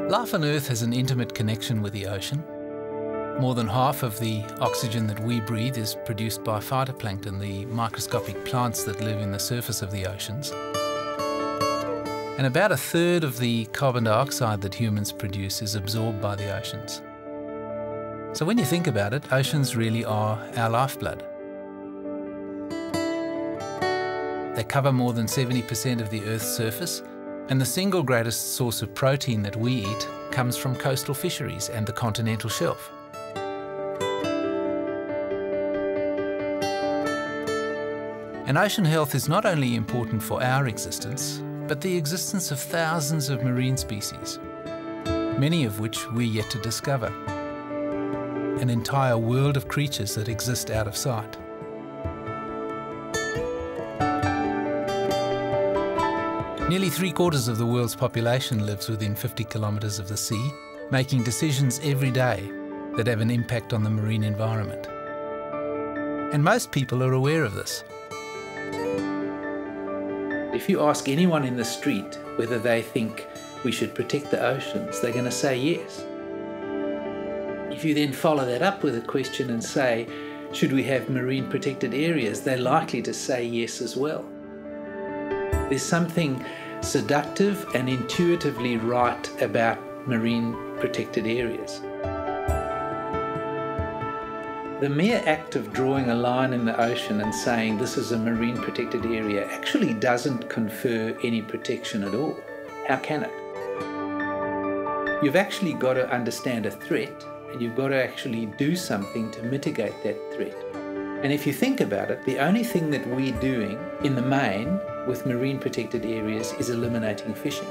Life on Earth has an intimate connection with the ocean. More than half of the oxygen that we breathe is produced by phytoplankton, the microscopic plants that live in the surface of the oceans. And about a third of the carbon dioxide that humans produce is absorbed by the oceans. So when you think about it, oceans really are our lifeblood. They cover more than 70% of the Earth's surface, and the single greatest source of protein that we eat comes from coastal fisheries and the continental shelf. And ocean health is not only important for our existence, but the existence of thousands of marine species, many of which we're yet to discover. An entire world of creatures that exist out of sight. Nearly 3/4 of the world's population lives within 50 kilometres of the sea, making decisions every day that have an impact on the marine environment. And most people are aware of this. If you ask anyone in the street whether they think we should protect the oceans, they're going to say yes. If you then follow that up with a question and say, should we have marine protected areas, they're likely to say yes as well. There's something seductive and intuitively right about marine protected areas. The mere act of drawing a line in the ocean and saying this is a marine protected area actually doesn't confer any protection at all. How can it? You've actually got to understand a threat, and you've got to actually do something to mitigate that threat. And if you think about it, the only thing that we're doing in the main with marine protected areas is eliminating fishing.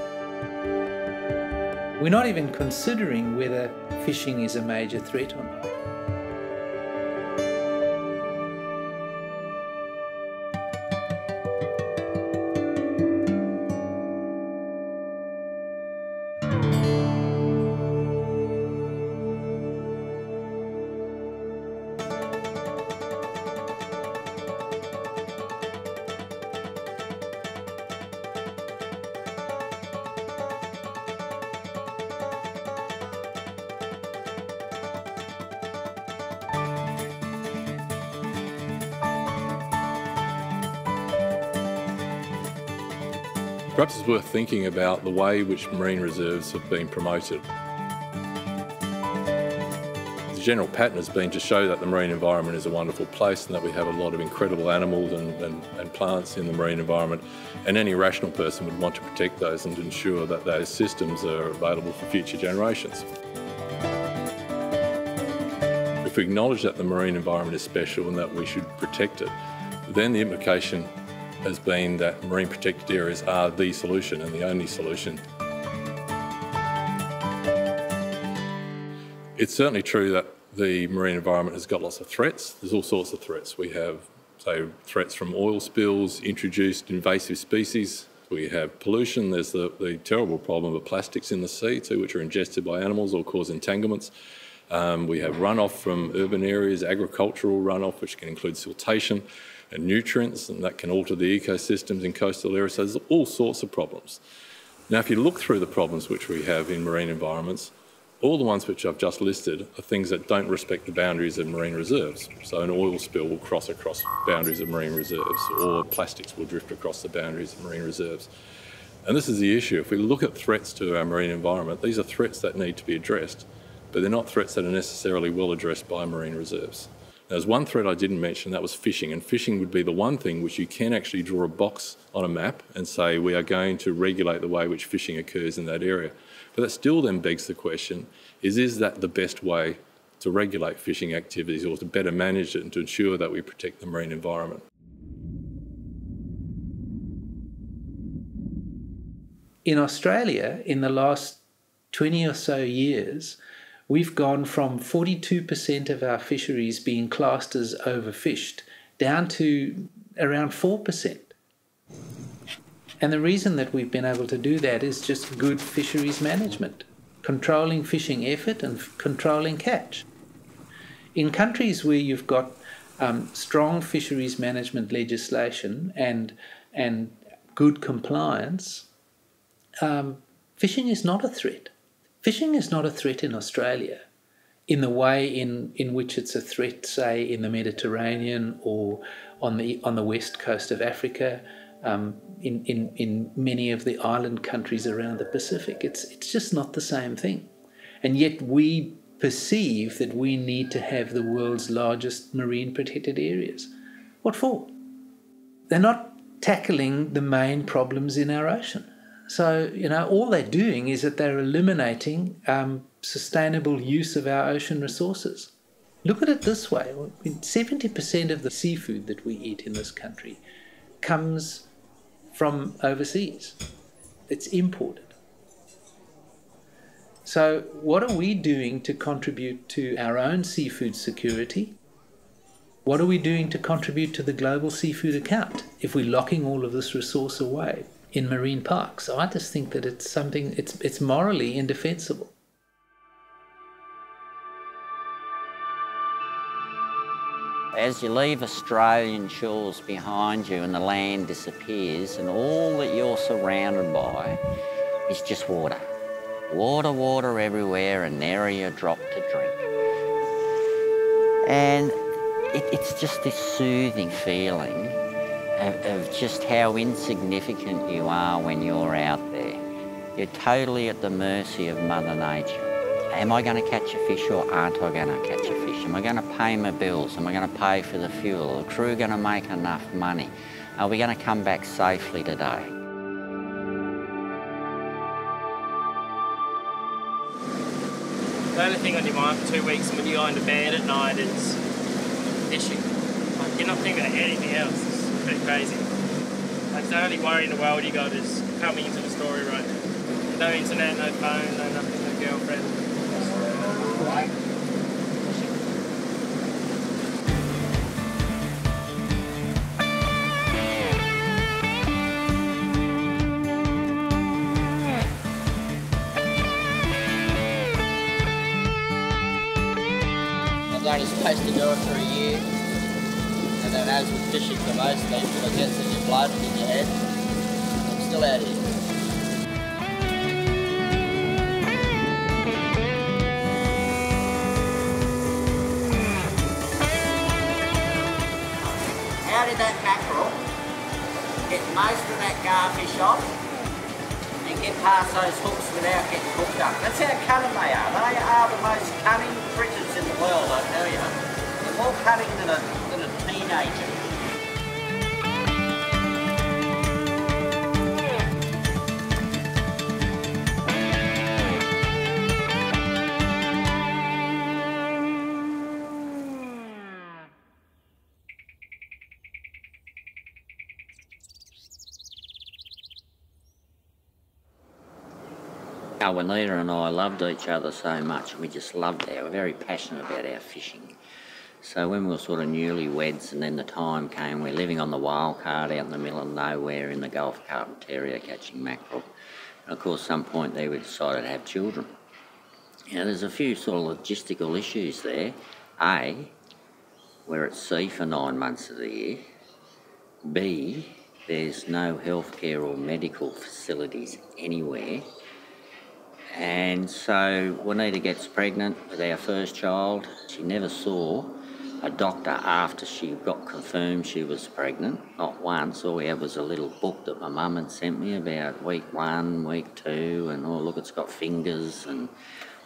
We're not even considering whether fishing is a major threat or not. Perhaps it's worth thinking about the way which marine reserves have been promoted. The general pattern has been to show that the marine environment is a wonderful place and that we have a lot of incredible animals and plants in the marine environment, and any rational person would want to protect those and ensure that those systems are available for future generations. If we acknowledge that the marine environment is special and that we should protect it, then the implication has been that marine protected areas are the solution and the only solution. It's certainly true that the marine environment has got lots of threats. There's all sorts of threats. We have, say, threats from oil spills, introduced invasive species. We have pollution. There's the terrible problem of plastics in the sea too, which are ingested by animals or cause entanglements. We have runoff from urban areas, agricultural runoff, which can include siltation and nutrients, and that can alter the ecosystems in coastal areas. So there's all sorts of problems. Now, if you look through the problems which we have in marine environments, all the ones which I've just listed are things that don't respect the boundaries of marine reserves. So an oil spill will cross across boundaries of marine reserves, or plastics will drift across the boundaries of marine reserves. And this is the issue. If we look at threats to our marine environment, these are threats that need to be addressed, but they're not threats that are necessarily well addressed by marine reserves. There's one threat I didn't mention, that was fishing, and fishing would be the one thing which you can actually draw a box on a map and say we are going to regulate the way which fishing occurs in that area. But that still then begs the question, is that the best way to regulate fishing activities or to better manage it and to ensure that we protect the marine environment? In Australia, in the last 20 or so years, we've gone from 42% of our fisheries being classed as overfished down to around 4%. And the reason that we've been able to do that is just good fisheries management, controlling fishing effort and controlling catch. In countries where you've got strong fisheries management legislation and good compliance, fishing is not a threat. Fishing is not a threat in Australia in the way in which it's a threat, say, in the Mediterranean or on the west coast of Africa, in many of the island countries around the Pacific. It's just not the same thing. And yet we perceive that we need to have the world's largest marine protected areas. What for? They're not tackling the main problems in our ocean. So, all they're doing is that they're eliminating sustainable use of our ocean resources. Look at it this way. 70% of the seafood that we eat in this country comes from overseas. It's imported. So what are we doing to contribute to our own seafood security? What are we doing to contribute to the global seafood account if we're locking all of this resource away in marine parks? So I just think that it's morally indefensible. As you leave Australian shores behind you and the land disappears and all that you're surrounded by is just water. Water, water everywhere and nary a drop to drink. And it's just this soothing feeling of just how insignificant you are when you're out there. You're totally at the mercy of Mother Nature. Am I going to catch a fish or aren't I going to catch a fish? Am I going to pay my bills? Am I going to pay for the fuel? Are the crew going to make enough money? Are we going to come back safely today? The only thing on your mind for 2 weeks when you go into bed at night is fishing. Like, you're not thinking about anything else. It's pretty crazy. Like, the only worry in the world you got is coming into the story right now. No internet, no phone, no nothing, no girlfriend. You're supposed to do it for a year, and then as with fishing for most people, it gets in your blood and in your head. I'm still out here. How did that mackerel get most of that garfish off and get past those hooks without getting hooked up? That's how cunning they are. They are the most cunning critters in the world, I tell you. They're more cunning than a teenager. Juanita and I loved each other so much. We just loved it. We were very passionate about our fishing. So when we were sort of newlyweds and then the time came, we're living on the wild card out in the middle of nowhere in the Gulf of Carpentaria catching mackerel. And of course, at some point there we decided to have children. There's a few sort of logistical issues there. A, we're at sea for 9 months of the year. B, there's no healthcare or medical facilities anywhere. And so Juanita gets pregnant with our first child. She never saw a doctor after she got confirmed she was pregnant, not once. All we had was a little book that my mum had sent me about week 1, week 2, and oh look, it's got fingers, and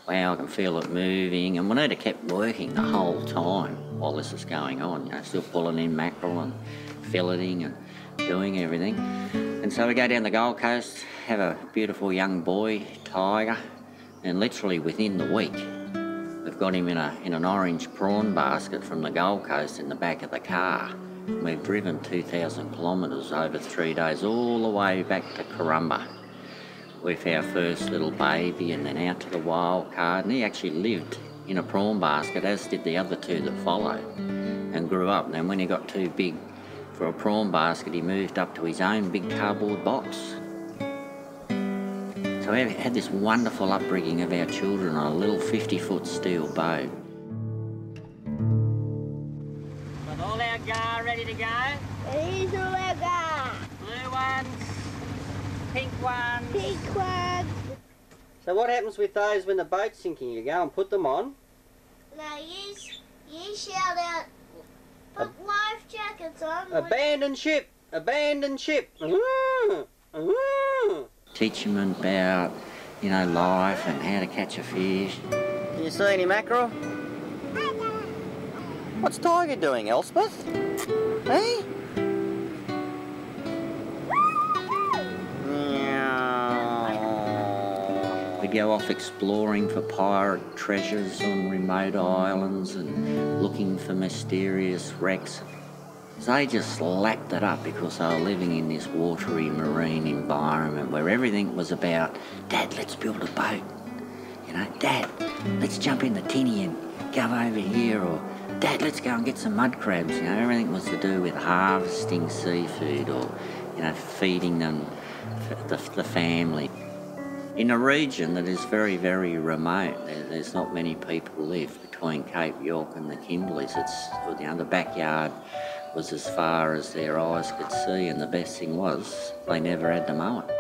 wow, I can feel it moving. And Juanita kept working the whole time while this was going on, still pulling in mackerel and filleting and doing everything. And so we go down the Gold Coast, have a beautiful young boy, Tiger, and literally within the week, we've got him in an orange prawn basket from the Gold Coast in the back of the car. We've driven 2,000 kilometres over 3 days, all the way back to Corumba with our first little baby, and then out to the wild card. And he actually lived in a prawn basket, as did the other two that followed, and grew up. And then when he got too big for a prawn basket, he moved up to his own big cardboard box. So we had this wonderful upbringing of our children on a little 50-foot steel boat. Got all our gar ready to go? Ready to go. Blue ones, pink ones. Pink ones. So what happens with those when the boat's sinking? You go and put them on? No, you shout out, put life jackets on. Abandon ship! Abandon ship! Teach them about, you know, life and how to catch a fish. Can you see any mackerel? What's Tiger doing, Elspeth? Hey? We go off exploring for pirate treasures on remote islands and looking for mysterious wrecks. They just lapped it up because they were living in this watery marine environment where everything was about, Dad, let's build a boat. You know, Dad, let's jump in the tinny and go over here, or Dad, let's go and get some mud crabs. You know, everything was to do with harvesting seafood or, you know, feeding them, the family. In a region that is very, very remote, there's not many people live between Cape York and the Kimberleys. It's, you know, the backyard was as far as their eyes could see, and the best thing was they never had to mow it.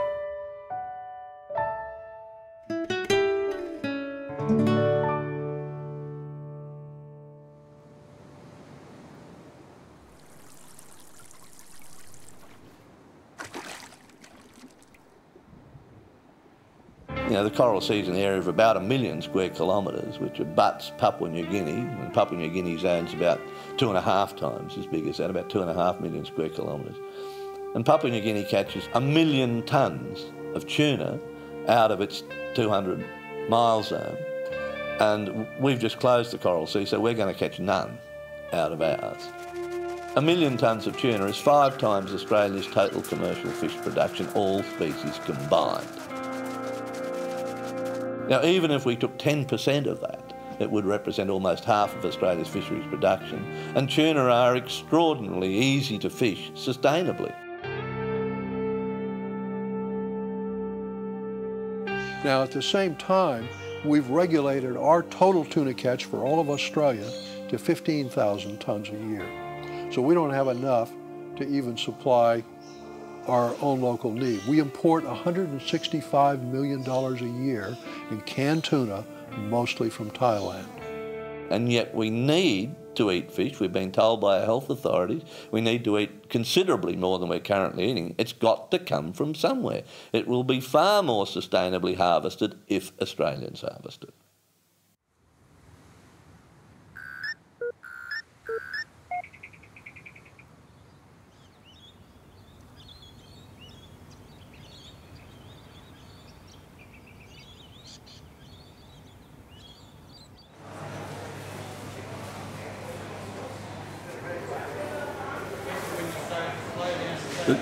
You know, the Coral Sea is an area of about 1 million square kilometres, which abuts Papua New Guinea, and Papua New Guinea's own's about 2.5 times as big as that, about 2.5 million square kilometres. And Papua New Guinea catches 1 million tonnes of tuna out of its 200-mile zone, and we've just closed the Coral Sea, so we're going to catch none out of ours. 1 million tonnes of tuna is 5 times Australia's total commercial fish production, all species combined. Now, even if we took 10% of that, it would represent almost half of Australia's fisheries production, and tuna are extraordinarily easy to fish sustainably. Now, at the same time, we've regulated our total tuna catch for all of Australia to 15,000 tonnes a year. So we don't have enough to even supply our own local need. We import $165 million a year in canned tuna, mostly from Thailand. And yet we need to eat fish. We've been told by our health authorities we need to eat considerably more than we're currently eating. It's got to come from somewhere. It will be far more sustainably harvested if Australians harvest it.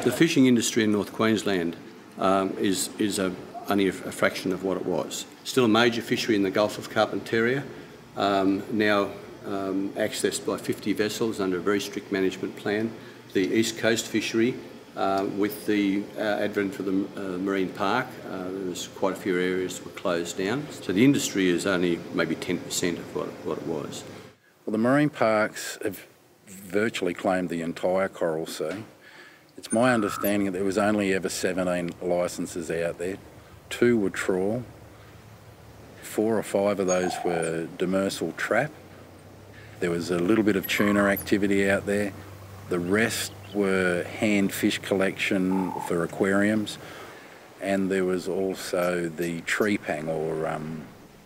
The fishing industry in North Queensland is only a fraction of what it was. Still a major fishery in the Gulf of Carpentaria, now accessed by 50 vessels under a very strict management plan. The East Coast fishery, with the advent of the marine park, there was quite a few areas that were closed down. So the industry is only maybe 10% of what it was. Well, the marine parks have virtually claimed the entire Coral Sea. It's my understanding that there was only ever 17 licences out there. 2 were trawl, 4 or 5 of those were demersal trap. There was a little bit of tuna activity out there. The rest were hand fish collection for aquariums, and there was also the treepang or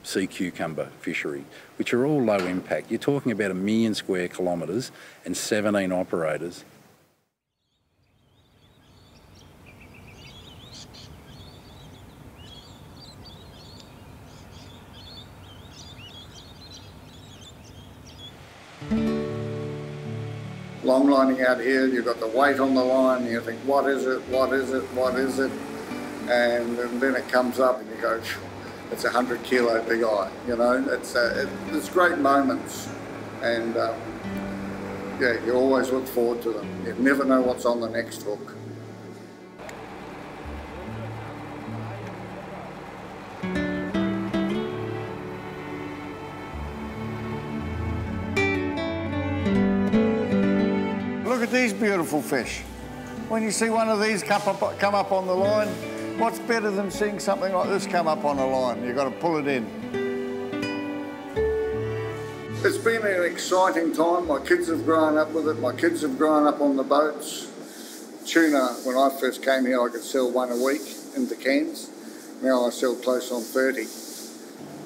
sea cucumber fishery, which are all low impact. You're talking about 1 million square kilometres and 17 operators. Long lining out here, you've got the weight on the line, you think, what is it, what is it, what is it? And then it comes up and you go, it's 100 kilo big eye, you know? It's great moments, and yeah, you always look forward to them. You never know what's on the next hook. Look at these beautiful fish. When you see one of these come up on the line, What's better than seeing something like this come up on a line? You've got to pull it in. It's been an exciting time. My kids have grown up with it. My kids have grown up on the boats. Tuna, when I first came here, I could sell one a week into cans. Now I sell close on 30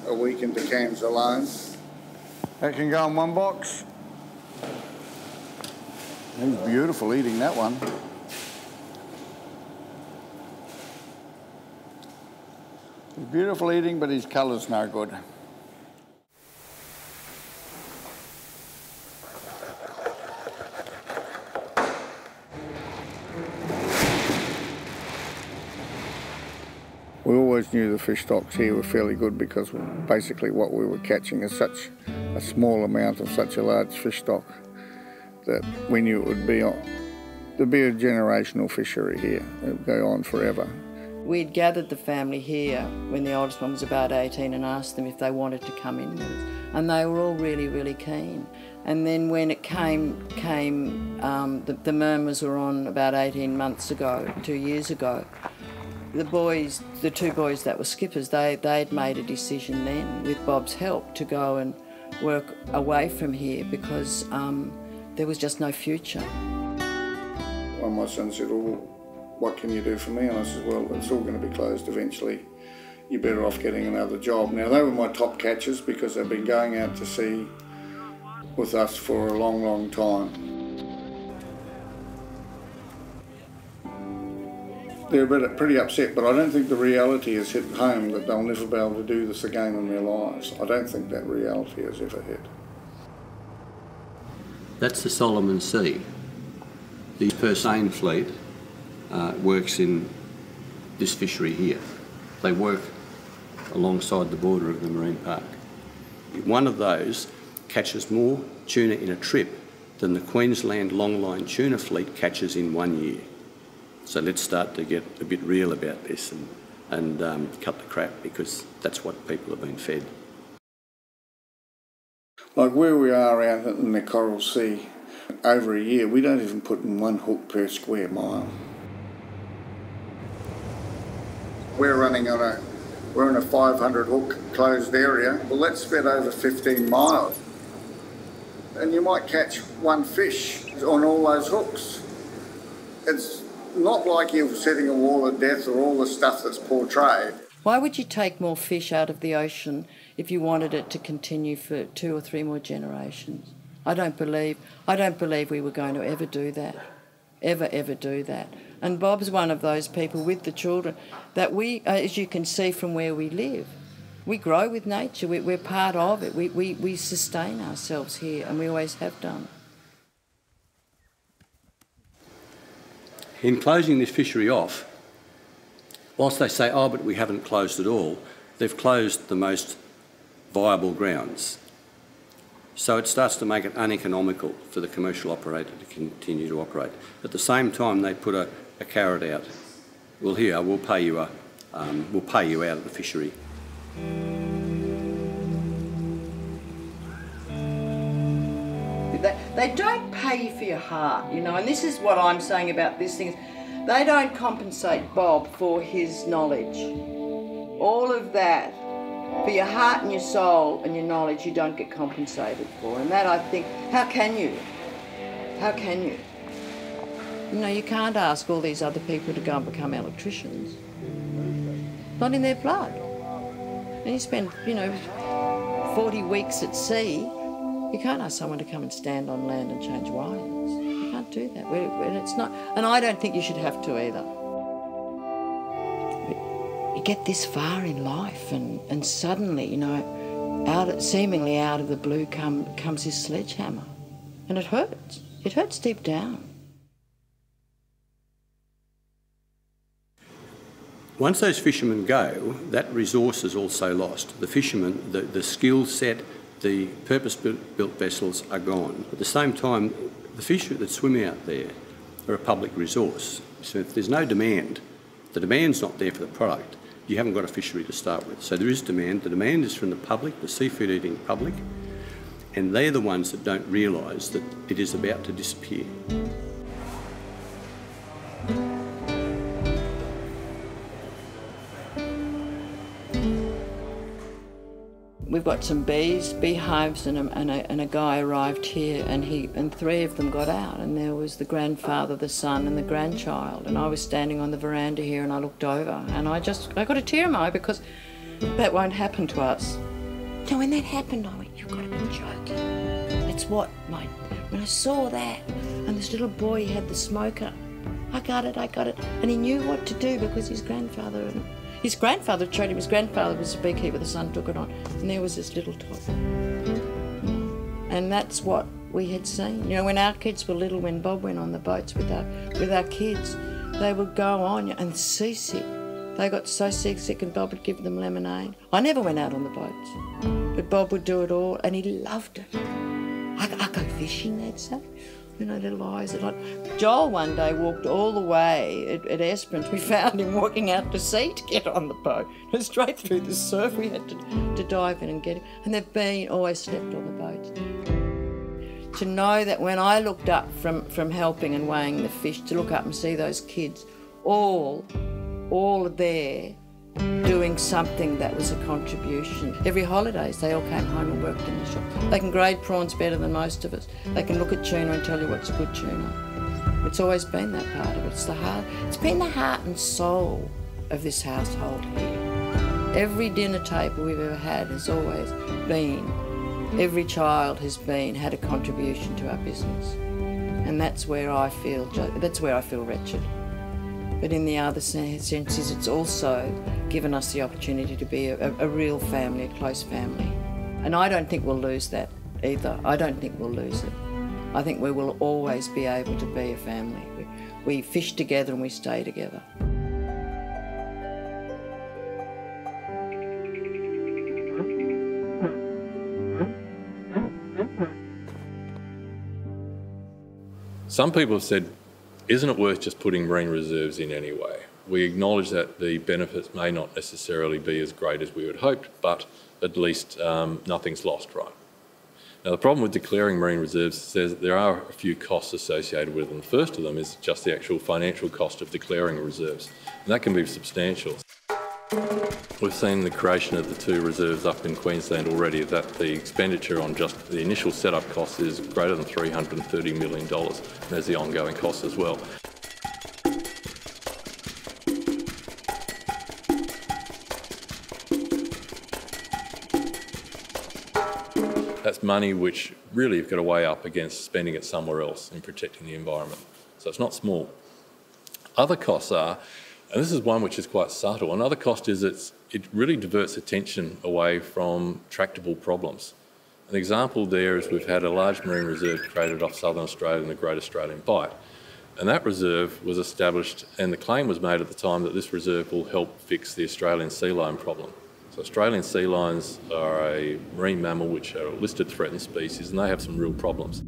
a week into cans alone. That can go in one box. He's beautiful eating that one. He's beautiful eating, but his colour's no good. We always knew the fish stocks here were fairly good because basically what we were catching is such a small amount of such a large fish stock that we knew it would be there'd be a generational fishery here. It would go on forever. We'd gathered the family here when the oldest one was about 18 and asked them if they wanted to come in with us. And they were all really, really keen. And then when it came the murmurs were on about 18 months ago, 2 years ago. The two boys that were skippers, they'd made a decision then, with Bob's help, to go and work away from here because there was just no future. Well, my son said, "Oh, what can you do for me?" And I said, "Well, it's all going to be closed eventually. You're better off getting another job." Now, they were my top catchers because they've been going out to sea with us for a long, long time. They're pretty upset, but I don't think the reality has hit home that they'll never be able to do this again in their lives. I don't think that reality has ever hit. That's the Solomon Sea. The Persane fleet works in this fishery here. They work alongside the border of the marine park. One of those catches more tuna in a trip than the Queensland longline tuna fleet catches in 1 year. So let's start to get a bit real about this and cut the crap, because that's what people have been fed. Like where we are out in the Coral Sea, over a year, we don't even put in one hook per square mile. We're in a 500 hook closed area. Well, that's spread over 15 miles. And you might catch one fish on all those hooks. It's not like you're setting a wall of death or all the stuff that's portrayed. Why would you take more fish out of the ocean if you wanted it to continue for 2 or 3 more generations? I don't believe we were going to ever do that. Ever do that. And Bob's one of those people with the children that we, as you can see from where we live, we grow with nature, we're part of it, we sustain ourselves here, and we always have done. In closing this fishery off, whilst they say, oh, but we haven't closed it all, they've closed the most viable grounds. So it starts to make it uneconomical for the commercial operator to continue to operate. At the same time, they put a carrot out. Well, here, we'll pay you out of the fishery. They don't pay you for your heart, you know, and this is what I'm saying about this thing. They don't compensate Bob for his knowledge. All of that, for your heart and your soul and your knowledge, you don't get compensated for. And that, I think, how can you? How can you? You know, you can't ask all these other people to go and become electricians. Not in their blood. And you spend, 40 weeks at sea. You can't ask someone to come and stand on land and change wires. You can't do that. It's not, and I don't think you should have to either. But you get this far in life, and suddenly, seemingly out of the blue comes this sledgehammer, and it hurts. It hurts deep down. Once those fishermen go, that resource is also lost. The fishermen, the skill set, the purpose-built vessels are gone. At the same time, the fish that swim out there are a public resource. So if there's no demand, the demand's not there for the product, you haven't got a fishery to start with. So there is demand. The demand is from the public, the seafood-eating public, and they're the ones that don't realise that it is about to disappear. We've got some beehives, and a guy arrived here, and 3 of them got out, and there was the grandfather, the son, and the grandchild, and I was standing on the veranda here, and I looked over, and I got a tear in my eye because that won't happen to us. So when that happened, I went, "You've got to be joking." That's what when I saw that, and this little boy had the smoker, I got it, and he knew what to do because his grandfather showed him. His grandfather was a beekeeper, the son took it on, and there was this little tot. And that's what we had seen. You know, when our kids were little, when Bob went on the boats with our kids, they would go on and seasick. They got so sick, and Bob would give them lemonade. I never went out on the boats, but Bob would do it all, and he loved it. I go fishing, they'd say. You know, little eyes. Joel one day walked all the way at Esperance. We found him walking out to sea to get on the boat. Straight through the surf, we had to dive in and get him. And they've always slept on the boats. To know that when I looked up from helping and weighing the fish, to look up and see those kids all there doing something that was a contribution. Every holidays they all came home and worked in the shop. They can grade prawns better than most of us. They can look at tuna and tell you what's a good tuna. It's always been that part of it. It's been the heart and soul of this household here. Every dinner table we've ever had has always been, every child has had a contribution to our business. And that's where I feel wretched. But in the other senses, it's also given us the opportunity to be a real family, a close family. And I don't think we'll lose that either. I don't think we'll lose it. I think we will always be able to be a family. We fish together and we stay together. Some people have said, isn't it worth just putting marine reserves in anyway? We acknowledge that the benefits may not necessarily be as great as we would hoped, but at least nothing's lost, right? Now, the problem with declaring marine reserves is there are a few costs associated with them. The first of them is just the actual financial cost of declaring reserves, and that can be substantial. We've seen the creation of the 2 reserves up in Queensland already, that the expenditure on just the initial setup cost is greater than $330 million, and there's the ongoing costs as well. That's money which really you've got to weigh up against spending it somewhere else in protecting the environment. So it's not small. Other costs are, and this is one which is quite subtle, another cost is it really diverts attention away from tractable problems. An example there is we've had a large marine reserve created off southern Australia in the Great Australian Bight. And that reserve was established, and the claim was made at the time that this reserve will help fix the Australian sea lion problem. So Australian sea lions are a marine mammal which are a listed threatened species, and they have some real problems.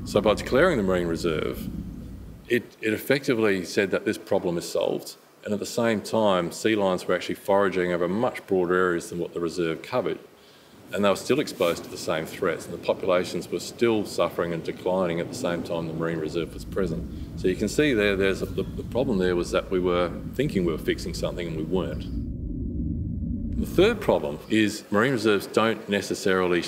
So by declaring the marine reserve, it effectively said that this problem is solved, and at the same time, sea lions were actually foraging over much broader areas than what the reserve covered, and they were still exposed to the same threats, and the populations were still suffering and declining at the same time the marine reserve was present. So you can see the problem there was that we were thinking we were fixing something and we weren't. The third problem is marine reserves don't necessarily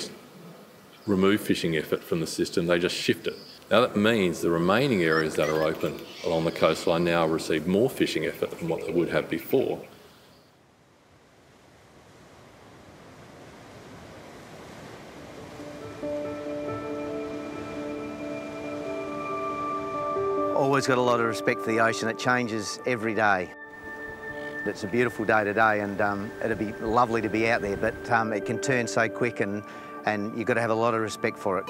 remove fishing effort from the system, they just shift it. Now that means the remaining areas that are open along the coastline now receive more fishing effort than what they would have before. Always got a lot of respect for the ocean. It changes every day. It's a beautiful day today, and it'd be lovely to be out there, but it can turn so quick, and you've got to have a lot of respect for it.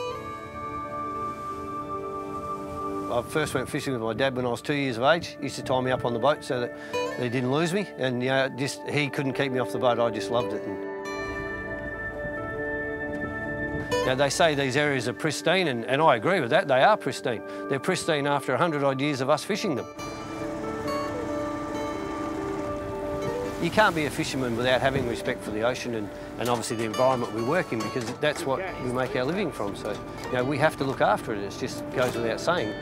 I first went fishing with my dad when I was 2 years of age. He used to tie me up on the boat so that he didn't lose me, and he couldn't keep me off the boat. I just loved it. They say these areas are pristine, and I agree with that. They are pristine. They're pristine after 100-odd years of us fishing them. You can't be a fisherman without having respect for the ocean and obviously the environment we work in, because that's what we make our living from. So, we have to look after it. It just goes without saying.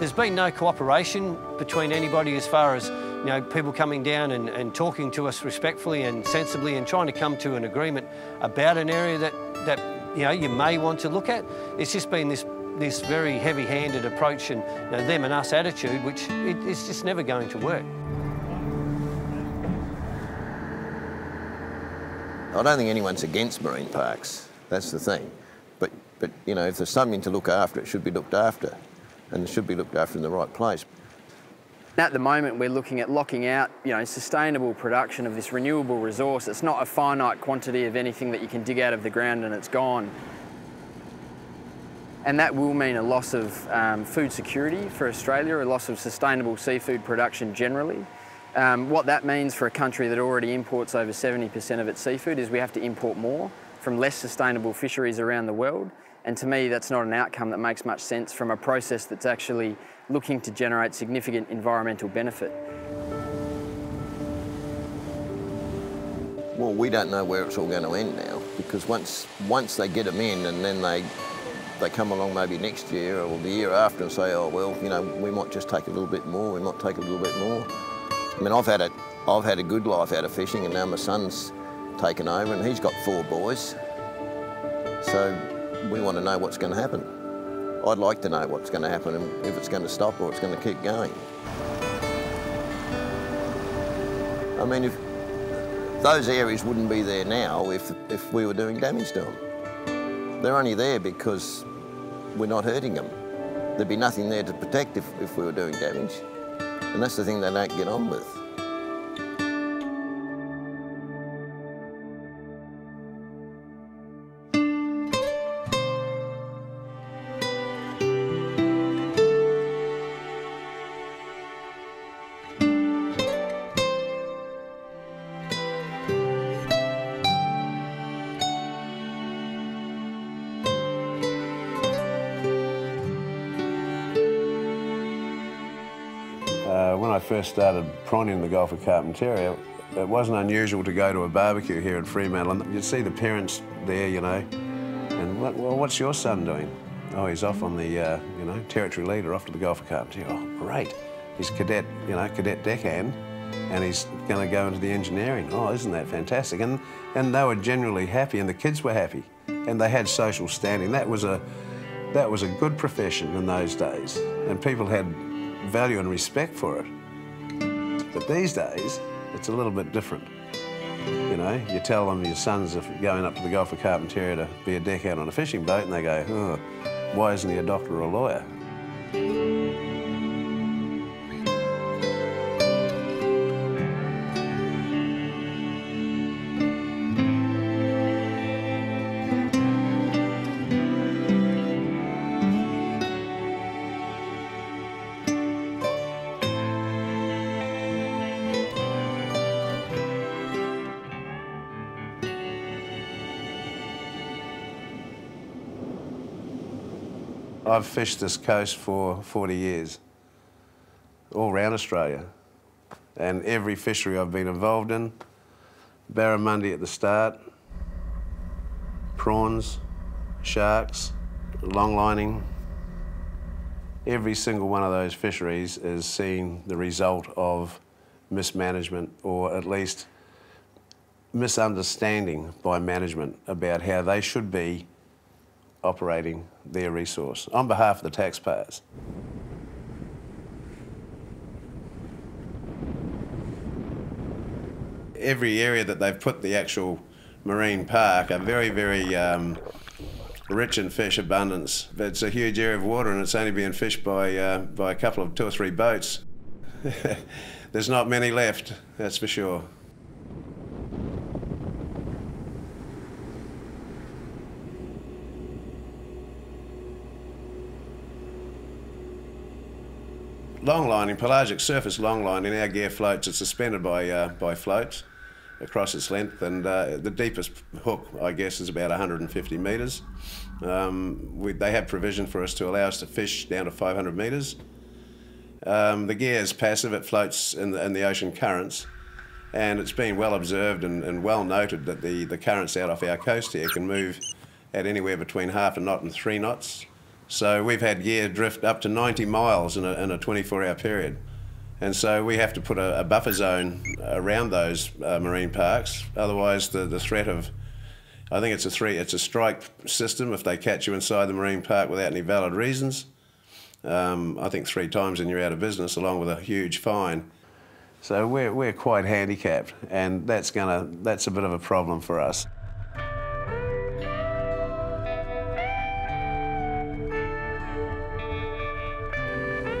There's been no cooperation between anybody as far as, you know, people coming down and talking to us respectfully and sensibly and trying to come to an agreement about an area that you know, you may want to look at. It's just been this very heavy-handed approach and, you know, them and us attitude, which it's just never going to work. I don't think anyone's against marine parks. That's the thing. But you know, if there's something to look after, it should be looked after, and it should be looked after in the right place. At the moment, we're looking at locking out, you know, sustainable production of this renewable resource. It's not a finite quantity of anything that you can dig out of the ground and it's gone. And that will mean a loss of food security for Australia, a loss of sustainable seafood production generally. What that means for a country that already imports over 70% of its seafood is we have to import more from less sustainable fisheries around the world. And to me, that's not an outcome that makes much sense from a process that's actually looking to generate significant environmental benefit. Well, we don't know where it's all going to end now, because once they get them in and then they come along maybe next year or the year after and say, oh, well, you know, we might just take a little bit more, we might take a little bit more. I mean, I've had a good life out of fishing, and now my son's taken over and he's got 4 boys. So we want to know what's going to happen. I'd like to know what's going to happen and if it's going to stop or it's going to keep going. I mean, if those areas wouldn't be there now if we were doing damage to them. They're only there because we're not hurting them. There'd be nothing there to protect if we were doing damage. And that's the thing they don't get on with. When I first started prawning in the Gulf of Carpentaria, it wasn't unusual to go to a barbecue here at Fremantle and you'd see the parents there, you know, and well, what's your son doing? Oh, he's off on the, you know, territory leader off to the Gulf of Carpentaria. Oh, great. He's cadet, you know, cadet deckhand, and he's going to go into the engineering. Oh, isn't that fantastic? And they were generally happy, and the kids were happy, and they had social standing. That was a good profession in those days, and people had value and respect for it. But these days, it's a little bit different. You know, you tell them your son's going up to the Gulf of Carpentaria to be a deckhand on a fishing boat, and they go, oh, why isn't he a doctor or a lawyer? I've fished this coast for 40 years, all around Australia. And every fishery I've been involved in, barramundi at the start, prawns, sharks, longlining. Every single one of those fisheries is seeing the result of mismanagement, or at least misunderstanding by management about how they should be operating their resource on behalf of the taxpayers. Every area that they've put the actual marine park are very, very rich in fish abundance. It's a huge area of water and it's only being fished by a couple of 2 or 3 boats. There's not many left, that's for sure. Longlining, pelagic surface longlining, our gear floats, it's suspended by floats across its length, and the deepest hook, I guess, is about 150 metres. They have provision for us to allow us to fish down to 500 metres. The gear is passive, it floats in the ocean currents, and it's been well observed and well noted that the currents out off our coast here can move at anywhere between 1/2 knot and 3 knots. So we've had gear drift up to 90 miles in a 24-hour period. And so we have to put a buffer zone around those marine parks. Otherwise, the threat of, I think it's a strike system if they catch you inside the marine park without any valid reasons. I think 3 times and you're out of business, along with a huge fine. So we're quite handicapped, and that's a bit of a problem for us.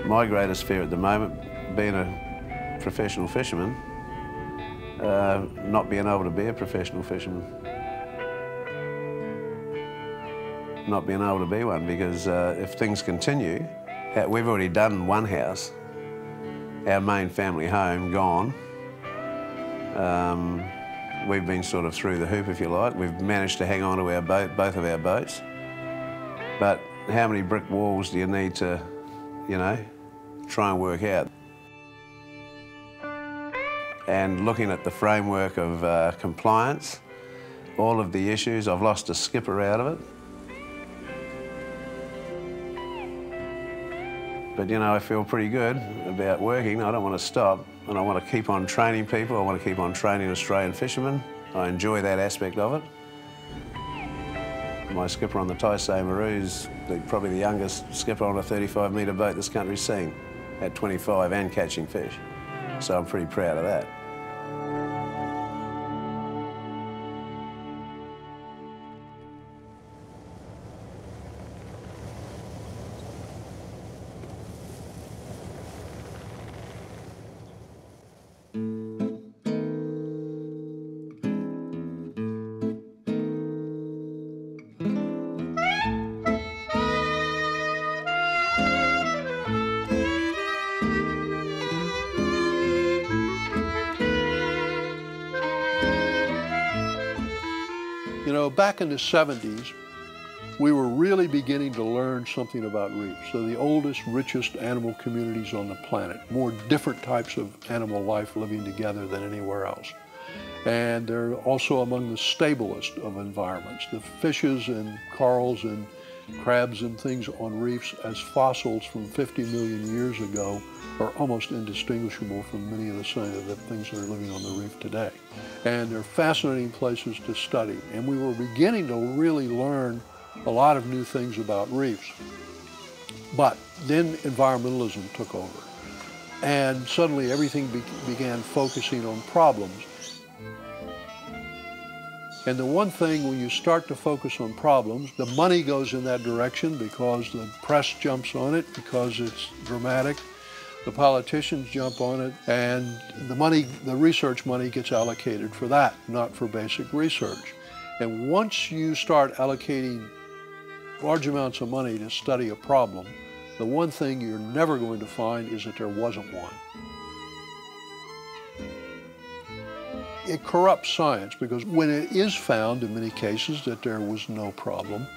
My greatest fear at the moment, being a professional fisherman, not being able to be a professional fisherman. Not being able to be one, because if things continue, we've already done one house, our main family home gone. We've been sort of through the hoop, if you like. We've managed to hang on to our boat, both of our boats. But how many brick walls do you need to, you know, try and work out? And looking at the framework of compliance, all of the issues, I've lost a skipper out of it. But, you know, I feel pretty good about working. I don't want to stop, and I want to keep on training people. I want to keep on training Australian fishermen. I enjoy that aspect of it. My skipper on the Taisei Maru is probably the youngest skipper on a 35-metre boat this country's seen, at 25 and catching fish. So I'm pretty proud of that. You know, back in the 70s, we were really beginning to learn something about reefs. They're the oldest, richest animal communities on the planet, more different types of animal life living together than anywhere else. And they're also among the stablest of environments. The fishes and corals and crabs and things on reefs as fossils from 50 million years ago are almost indistinguishable from many of the things that are living on the reef today. And they're fascinating places to study. And we were beginning to really learn a lot of new things about reefs. But then environmentalism took over. And suddenly everything began focusing on problems. And the one thing, when you start to focus on problems, the money goes in that direction because the press jumps on it, because it's dramatic. The politicians jump on it, and the research money gets allocated for that, not for basic research. And once you start allocating large amounts of money to study a problem, the one thing you're never going to find is that there wasn't one. It corrupts science, because when it is found in many cases that there was no problem,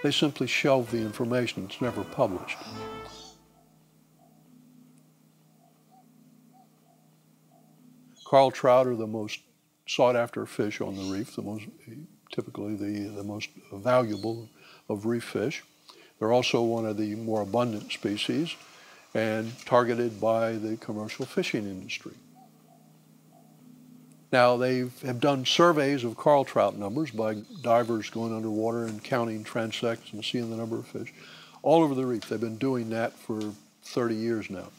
they simply shelve the information. It's never published. Coral trout are the most sought after fish on the reef, typically the most valuable of reef fish. They're also one of the more abundant species and targeted by the commercial fishing industry. Now, they have done surveys of coral trout numbers by divers going underwater and counting transects and seeing the number of fish all over the reef. They've been doing that for 30 years now.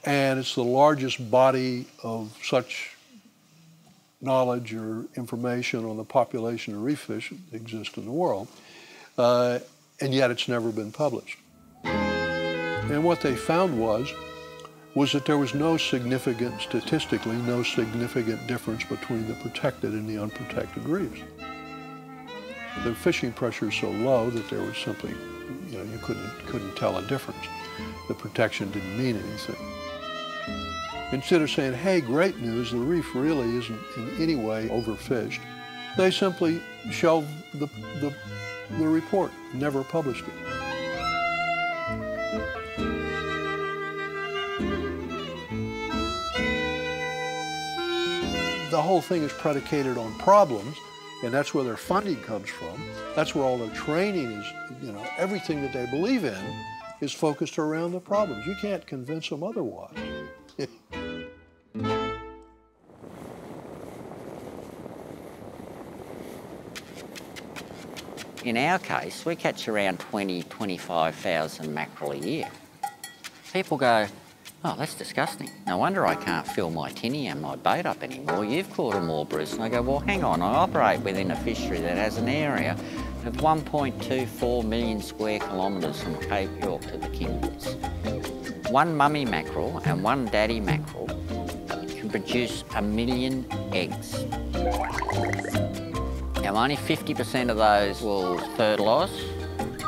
And it's the largest body of such knowledge or information on the population of reef fish that exist in the world, and yet it's never been published. And what they found was that there was statistically no significant difference between the protected and the unprotected reefs. The fishing pressure is so low that there was simply, you couldn't tell a difference. The protection didn't mean anything. Instead of saying, hey, great news, the reef really isn't in any way overfished, they simply shelved the report, never published it. The whole thing is predicated on problems, and that's where their funding comes from. That's where all their training is, everything that they believe in is focused around the problems. You can't convince them otherwise. In our case, we catch around 25,000 mackerel a year. People go, oh, that's disgusting. No wonder I can't fill my tinny and my bait up anymore. You've caught them all, Bruce. And I go, well, hang on. I operate within a fishery that has an area of 1.24 million square kilometres from Cape York to the Kimberleys. One mummy mackerel and one daddy mackerel can produce 1 million eggs. Now, only 50% of those will fertilise,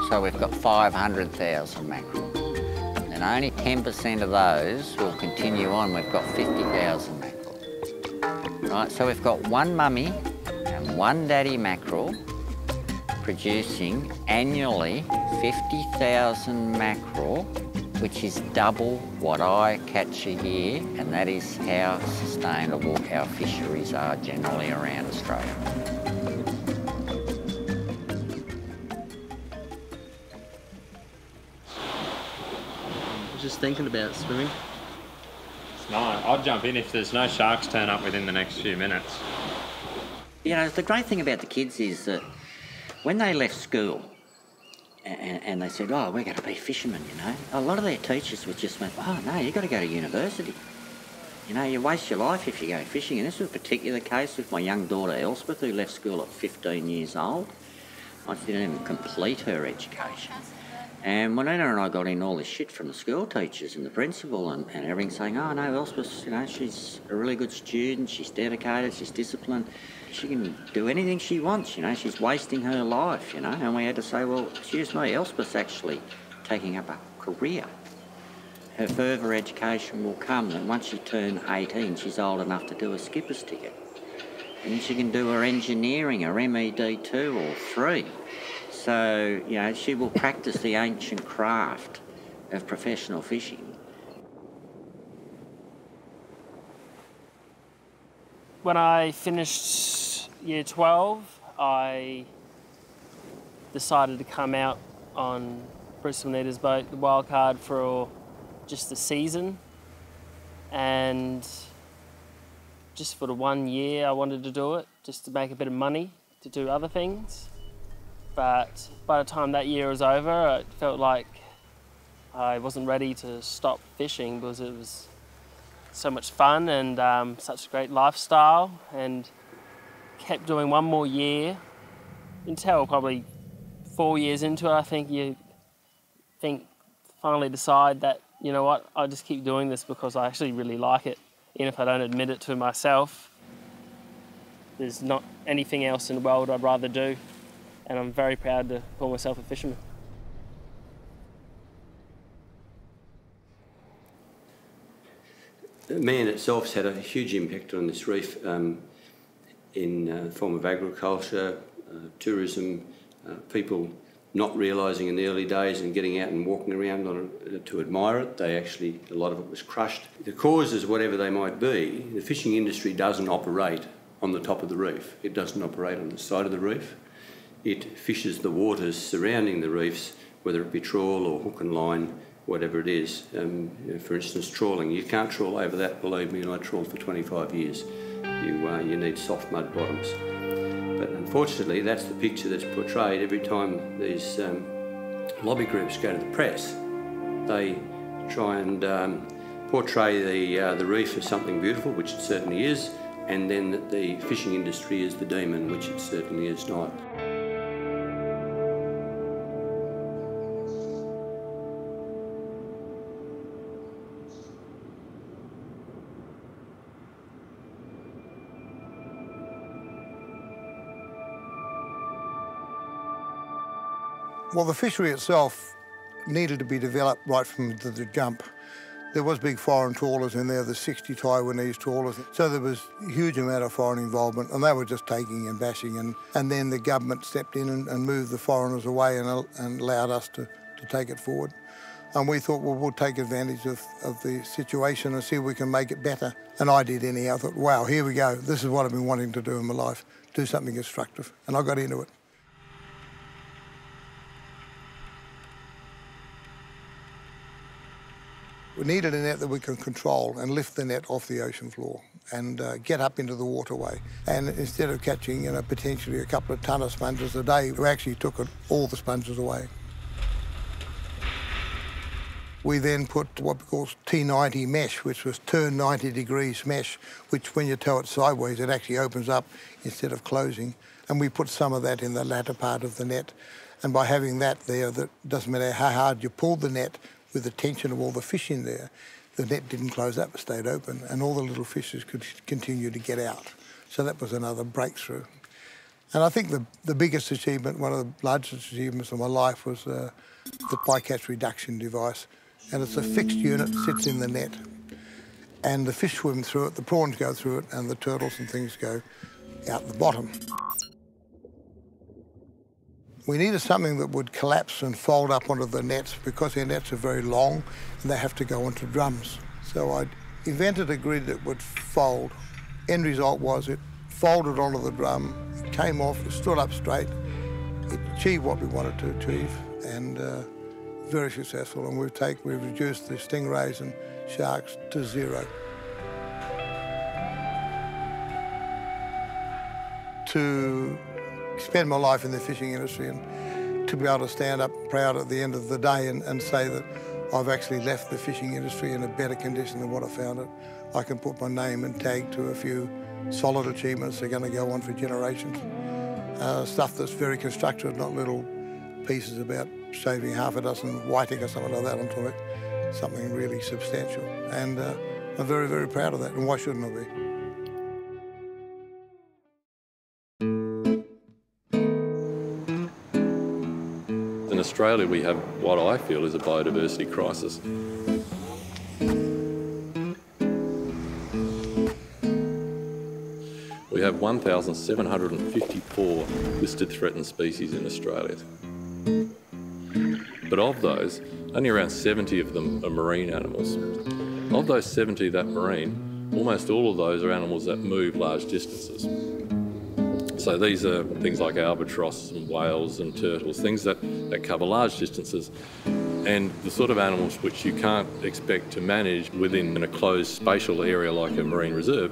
so we've got 500,000 mackerel. And only 10% of those will continue on. We've got 50,000 mackerel. Right, so we've got one mummy and one daddy mackerel producing annually 50,000 mackerel, which is double what I catch a year, and that is how sustainable our fisheries are generally around Australia. Just thinking about swimming. No, I'll jump in if there's no sharks turn up within the next few minutes. You know, the great thing about the kids is that when they left school and they said, oh, we're going to be fishermen, a lot of their teachers would just went, oh, no, you've got to go to university. You waste your life if you go fishing. And this was a particular case with my young daughter Elspeth, who left school at 15 years old. I didn't even complete her education. And Juanita and I got in all this shit from the school teachers and the principal and everything saying, oh, no, Elspeth, she's a really good student, she's dedicated, she's disciplined, she can do anything she wants, she's wasting her life, And we had to say, well, excuse me, Elspeth's actually taking up a career. Her further education will come, and once she turns 18, she's old enough to do a skipper's ticket. And she can do her engineering, her MED 2 or 3. So, she will practice the ancient craft of professional fishing. When I finished year 12, I decided to come out on Bruce and Juanita's boat, the Wildcard, for just the season. And just for the 1 year I wanted to do it, just to make a bit of money, to do other things. But by the time that year was over, it felt like I wasn't ready to stop fishing because it was so much fun and such a great lifestyle, and kept doing one more year until probably 4 years into it. I think you finally decide that, you know what, I'll just keep doing this because I actually really like it, even if I don't admit it to myself. There's not anything else in the world I'd rather do. And I'm very proud to call myself a fisherman. Man itself's had a huge impact on this reef in the form of agriculture, tourism, people not realising in the early days and getting out and walking around to admire it. A lot of it was crushed. The causes, whatever they might be, the fishing industry doesn't operate on the top of the reef. It doesn't operate on the side of the reef. It fishes the waters surrounding the reefs, whether it be trawl or hook and line, whatever it is. For instance, trawling. You can't trawl over that, believe me, and I trawled for 25 years. You need soft mud bottoms. But unfortunately, that's the picture that's portrayed every time these lobby groups go to the press. They try and portray the reef as something beautiful, which it certainly is, and then that the fishing industry is the demon, which it certainly is not. Well, the fishery itself needed to be developed right from the jump. There was big foreign trawlers in there, the 60 Taiwanese trawlers. So there was a huge amount of foreign involvement, and they were just taking and bashing. And then the government stepped in and moved the foreigners away and allowed us to take it forward. And we thought, well, we'll take advantage of the situation and see if we can make it better. And I did anyhow. I thought, wow, here we go. This is what I've been wanting to do in my life, do something constructive. And I got into it. We needed a net that we can control and lift the net off the ocean floor and get up into the waterway. And instead of catching, potentially a couple of tonne of sponges a day, we actually took all the sponges away. We then put what we call T90 mesh, which was turn 90 degrees mesh, which when you tow it sideways, it actually opens up instead of closing. And we put some of that in the latter part of the net. And by having that there, that doesn't matter how hard you pulled the net with the tension of all the fish in there, the net didn't close up, it stayed open, and all the little fishes could continue to get out. So that was another breakthrough. And I think the biggest achievement, one of the largest achievements of my life was the bycatch reduction device. And it's a fixed unit, sits in the net. And the fish swim through it, the prawns go through it, and the turtles and things go out the bottom. We needed something that would collapse and fold up onto the nets because their nets are very long and they have to go onto drums. So I invented a grid that would fold. End result was it folded onto the drum, it came off, it stood up straight, it achieved what we wanted to achieve, and very successful. And we've reduced the stingrays and sharks to zero. To spend my life in the fishing industry and to be able to stand up proud at the end of the day and say that I've actually left the fishing industry in a better condition than what I found it. I can put my name and tag to a few solid achievements that are going to go on for generations. Stuff that's very constructive, not little pieces about saving half a dozen whiting or something like that. I'm talking something really substantial. And I'm very, very proud of that, and why shouldn't I be? In Australia, we have what I feel is a biodiversity crisis. We have 1,754 listed threatened species in Australia. But of those, only around 70 of them are marine animals. Of those 70 that marine, almost all of those are animals that move large distances. So these are things like albatross and whales and turtles, things that cover large distances, and the sort of animals which you can't expect to manage within a closed spatial area like a marine reserve.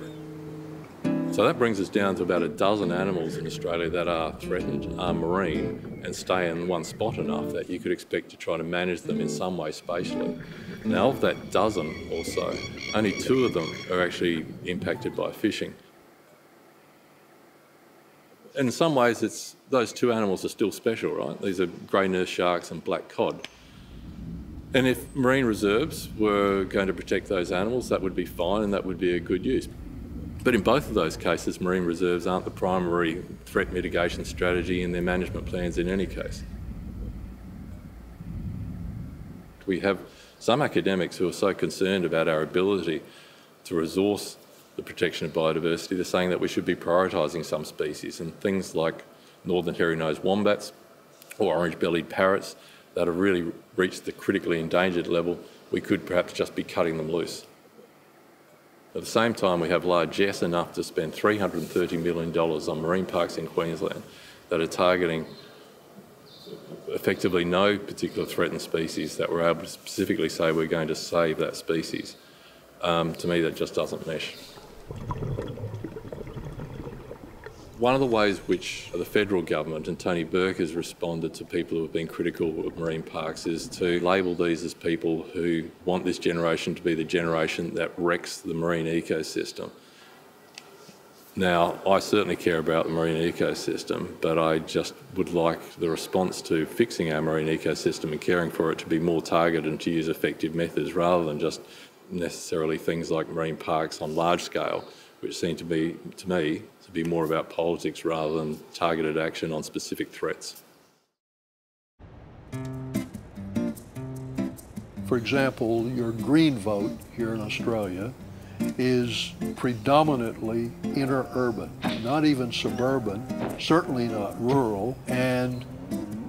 So that brings us down to about a dozen animals in Australia that are threatened, are marine, and stay in one spot enough that you could expect to try to manage them in some way spatially. Now, of that dozen or so, only 2 of them are actually impacted by fishing. In some ways, those 2 animals are still special, right? These are grey nurse sharks and black cod. And if marine reserves were going to protect those animals, that would be fine and that would be a good use. But in both of those cases, marine reserves aren't the primary threat mitigation strategy in their management plans in any case. We have some academics who are so concerned about our ability to resource the protection of biodiversity, they're saying that we should be prioritising some species, and things like northern hairy-nosed wombats or orange-bellied parrots that have really reached the critically endangered level, we could perhaps just be cutting them loose. At the same time, we have largesse enough to spend $330 million on marine parks in Queensland that are targeting effectively no particular threatened species that we're able to specifically say we're going to save that species. To me, that just doesn't mesh. One of the ways which the federal government and Tony Burke has responded to people who have been critical of marine parks is to label these as people who want this generation to be the generation that wrecks the marine ecosystem. Now, I certainly care about the marine ecosystem, but I just would like the response to fixing our marine ecosystem and caring for it to be more targeted and to use effective methods rather than just necessarily things like marine parks on large scale, which seem to be, to me, to be more about politics rather than targeted action on specific threats. For example, your green vote here in Australia is predominantly inter-urban, not even suburban, certainly not rural, and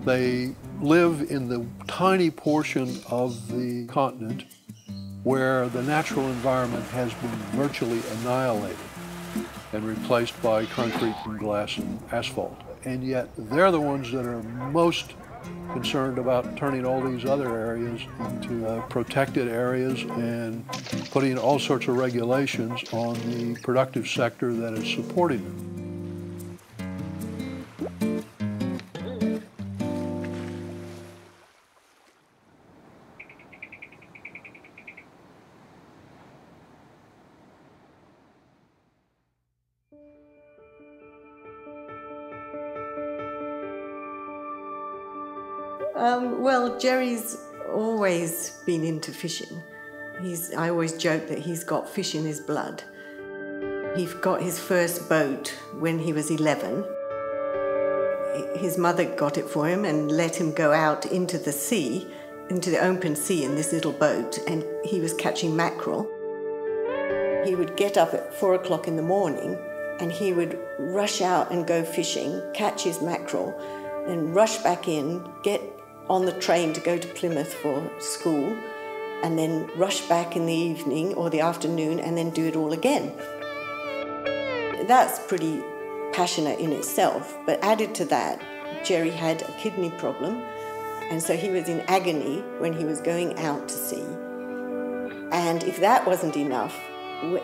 they live in the tiny portion of the continent where the natural environment has been virtually annihilated and replaced by concrete and glass and asphalt. And yet they're the ones that are most concerned about turning all these other areas into protected areas and putting all sorts of regulations on the productive sector that is supporting them. Well, Jerry's always been into fishing. I always joke that he's got fish in his blood. He got his first boat when he was 11. His mother got it for him and let him go out into the sea, into the open sea in this little boat, and he was catching mackerel. He would get up at 4 o'clock in the morning and he would rush out and go fishing, catch his mackerel, and rush back in, get on the train to go to Plymouth for school, and then rush back in the evening or the afternoon and then do it all again. That's pretty passionate in itself, but added to that, Jerry had a kidney problem, and so he was in agony when he was going out to sea. And if that wasn't enough,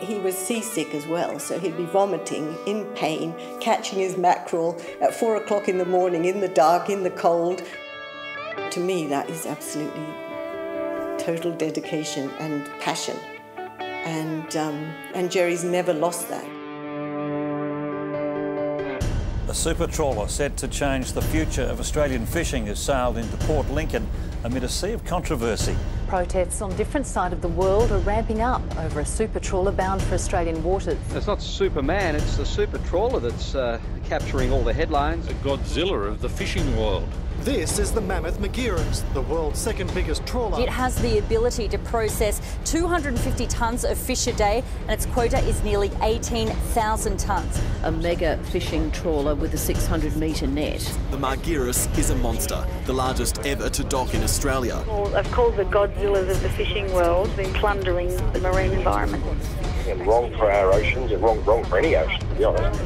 he was seasick as well, so he'd be vomiting, in pain, catching his mackerel at 4 o'clock in the morning, in the dark, in the cold. To me, that is absolutely total dedication and passion. And Jerry's never lost that. A super trawler set to change the future of Australian fishing has sailed into Port Lincoln amid a sea of controversy. Protests on different sides of the world are ramping up over a super trawler bound for Australian waters. It's not Superman, it's the super trawler that's capturing all the headlines. A Godzilla of the fishing world. This is the Mammoth Margiris, the world's second biggest trawler. It has the ability to process 250 tonnes of fish a day, and its quota is nearly 18,000 tonnes. A mega fishing trawler with a 600-metre net. The Margiris is a monster, the largest ever to dock in Australia. Well, I've called the Godzillas of the fishing world, been plundering the marine environment. And wrong for our oceans and wrong for any ocean, to be honest.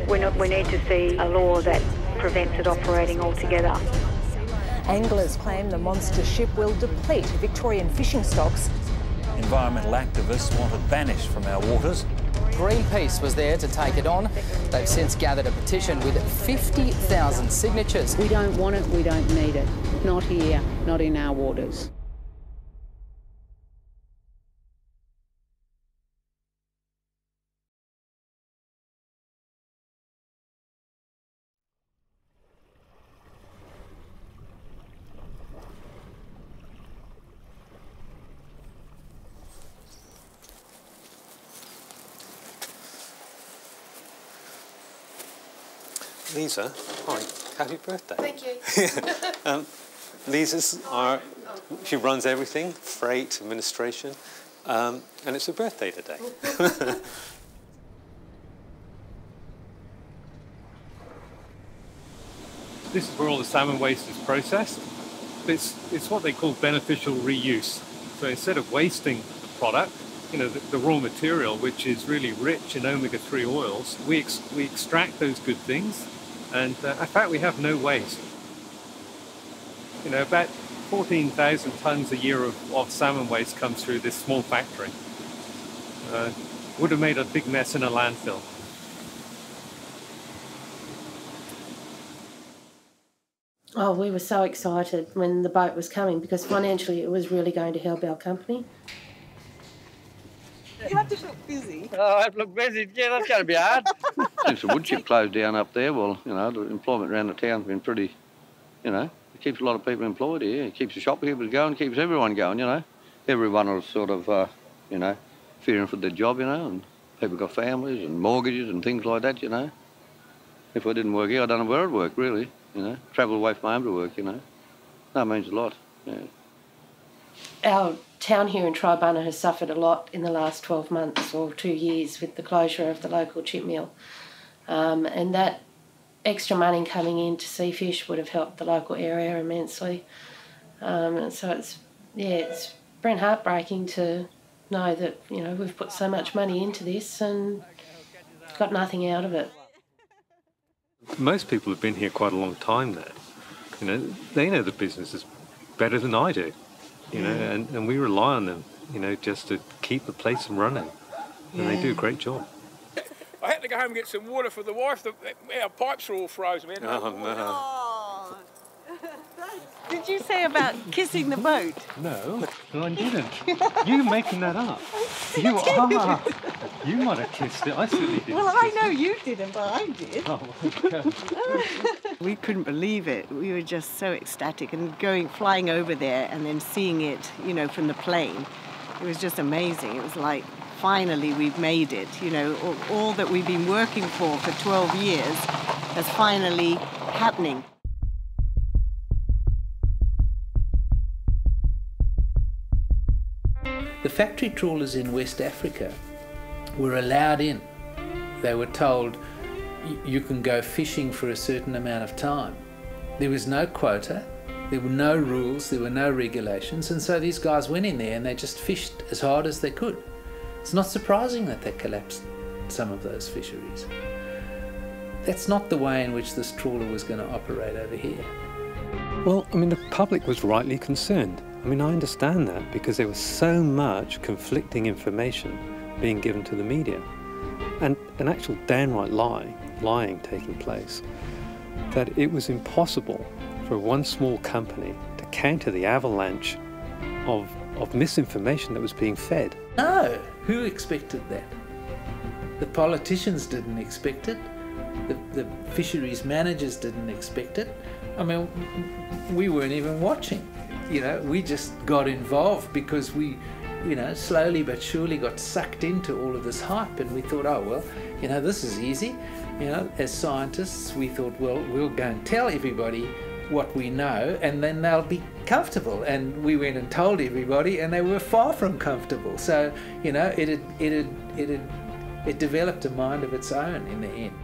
We need to see a law that prevents it operating altogether. Anglers claim the monster ship will deplete Victorian fishing stocks. Environmental activists want it banished from our waters. Greenpeace was there to take it on. They've since gathered a petition with 50,000 signatures. We don't want it, we don't need it. Not here, not in our waters. Lisa, hi, happy birthday. Thank you. Lisa's she runs everything, freight, administration, and it's her birthday today. This is where all the salmon waste is processed. It's what they call beneficial reuse. So instead of wasting the product, the raw material, which is really rich in omega-3 oils, we extract those good things. And in fact, we have no waste. About 14,000 tonnes a year of salmon waste comes through this small factory. Would have made a big mess in a landfill. Oh, we were so excited when the boat was coming because financially it was really going to help our company. You have to look busy. Oh, I have to look busy. Yeah, that's going to be hard. Since the wood chip closed down up there, well, the employment around the town's been pretty, it keeps a lot of people employed here. It keeps the shopkeepers going, keeps everyone going, Everyone was sort of, fearing for their job, and people got families and mortgages and things like that, If I didn't work here, I don't know where I'd work, really, Travel away from home to work, That means a lot, yeah. Our town here in Tribunna has suffered a lot in the last 12 months or 2 years with the closure of the local chip mill. And that extra money coming in to sea fish would have helped the local area immensely. And so it's been heartbreaking to know that, you know, we've put so much money into this and got nothing out of it. Most people have been here quite a long time now. You know, they know the business is better than I do, you know, and we rely on them, you know, just to keep the place running. And they do a great job. I had to go home and get some water for the wife. Our pipes are all froze, man. Oh, no. Did you say about kissing the boat? No, I didn't. You're making that up. You are. You might have kissed it. I certainly didn't. Well, I know you didn't, but I did. Oh, okay. We couldn't believe it. We were just so ecstatic and flying over there and then seeing it, you know, from the plane. It was just amazing. It was like, finally we've made it. You know, all that we've been working for 12 years is finally happening. The factory trawlers in West Africa were allowed in. They were told you can go fishing for a certain amount of time. There was no quota, there were no rules, there were no regulations, and so these guys went in there and they just fished as hard as they could. It's not surprising that they collapsed some of those fisheries. That's not the way in which this trawler was going to operate over here. Well, I mean, the public was rightly concerned. I mean, I understand that because there was so much conflicting information being given to the media and an actual downright lying taking place, that it was impossible for one small company to counter the avalanche of misinformation that was being fed. No, who expected that? The politicians didn't expect it. The fisheries managers didn't expect it. I mean, we weren't even watching. You know, we just got involved because we, you know, slowly but surely got sucked into all of this hype, and we thought, oh, well, you know, this is easy. You know, as scientists, we thought, well, we'll go and tell everybody what we know and then they'll be comfortable. And we went and told everybody and they were far from comfortable. So, you know, it developed a mind of its own in the end.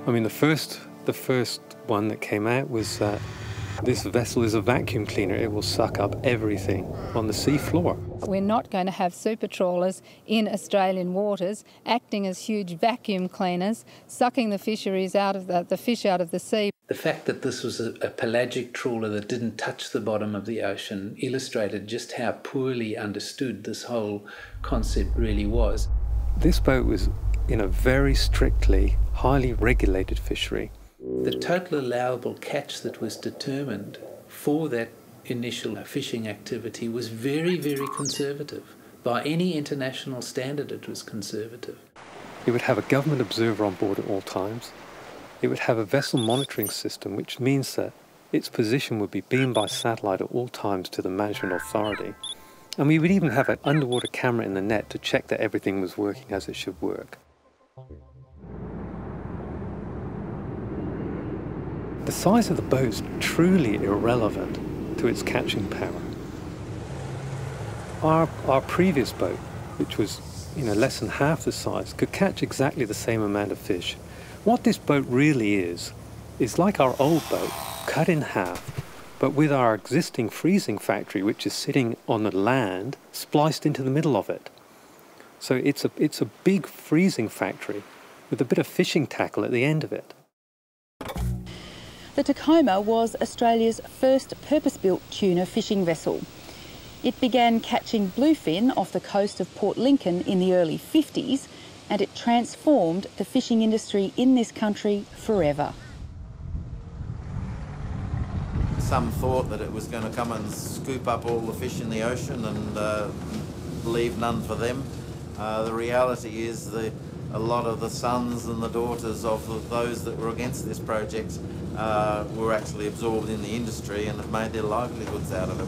I mean, the first one that came out was this vessel is a vacuum cleaner. It will suck up everything on the sea floor. We're not going to have super trawlers in Australian waters acting as huge vacuum cleaners, sucking the fisheries out of the fish out of the sea. The fact that this was a pelagic trawler that didn't touch the bottom of the ocean illustrated just how poorly understood this whole concept really was. This boat was in a very strictly, highly regulated fishery. The total allowable catch that was determined for that initial fishing activity was very, very conservative. By any international standard, it was conservative. It would have a government observer on board at all times. It would have a vessel monitoring system, which means that its position would be beamed by satellite at all times to the management authority. And we would even have an underwater camera in the net to check that everything was working as it should work. The size of the boat is truly irrelevant to its catching power. Our previous boat, which was, you know, less than half the size, could catch exactly the same amount of fish. What this boat really is like our old boat, cut in half, but with our existing freezing factory, which is sitting on the land, spliced into the middle of it. So it's a big freezing factory with a bit of fishing tackle at the end of it. The Tacoma was Australia's first purpose-built tuna fishing vessel. It began catching bluefin off the coast of Port Lincoln in the early 50s, and it transformed the fishing industry in this country forever. Some thought that it was going to come and scoop up all the fish in the ocean and leave none for them. The reality is that a lot of the sons and the daughters of those that were against this project were actually absorbed in the industry and have made their livelihoods out of it.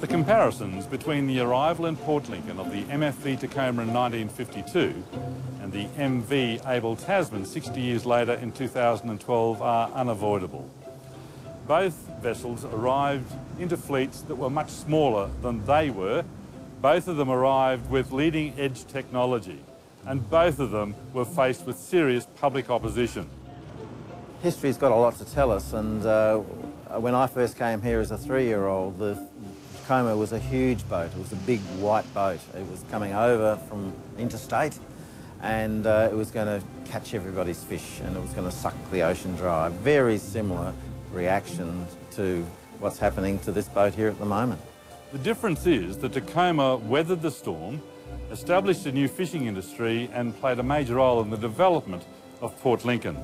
The comparisons between the arrival in Port Lincoln of the MFV Tacoma in 1952 and the MV Abel Tasman 60 years later in 2012 are unavoidable. Both vessels arrived into fleets that were much smaller than they were. Both of them arrived with leading-edge technology, and both of them were faced with serious public opposition. History's got a lot to tell us, and when I first came here as a 3-year-old, the Tacoma was a huge boat. It was a big white boat. It was coming over from interstate, and it was going to catch everybody's fish, and it was going to suck the ocean dry. Very similar reaction to what's happening to this boat here at the moment. The difference is the Tacoma weathered the storm, established a new fishing industry and played a major role in the development of Port Lincoln.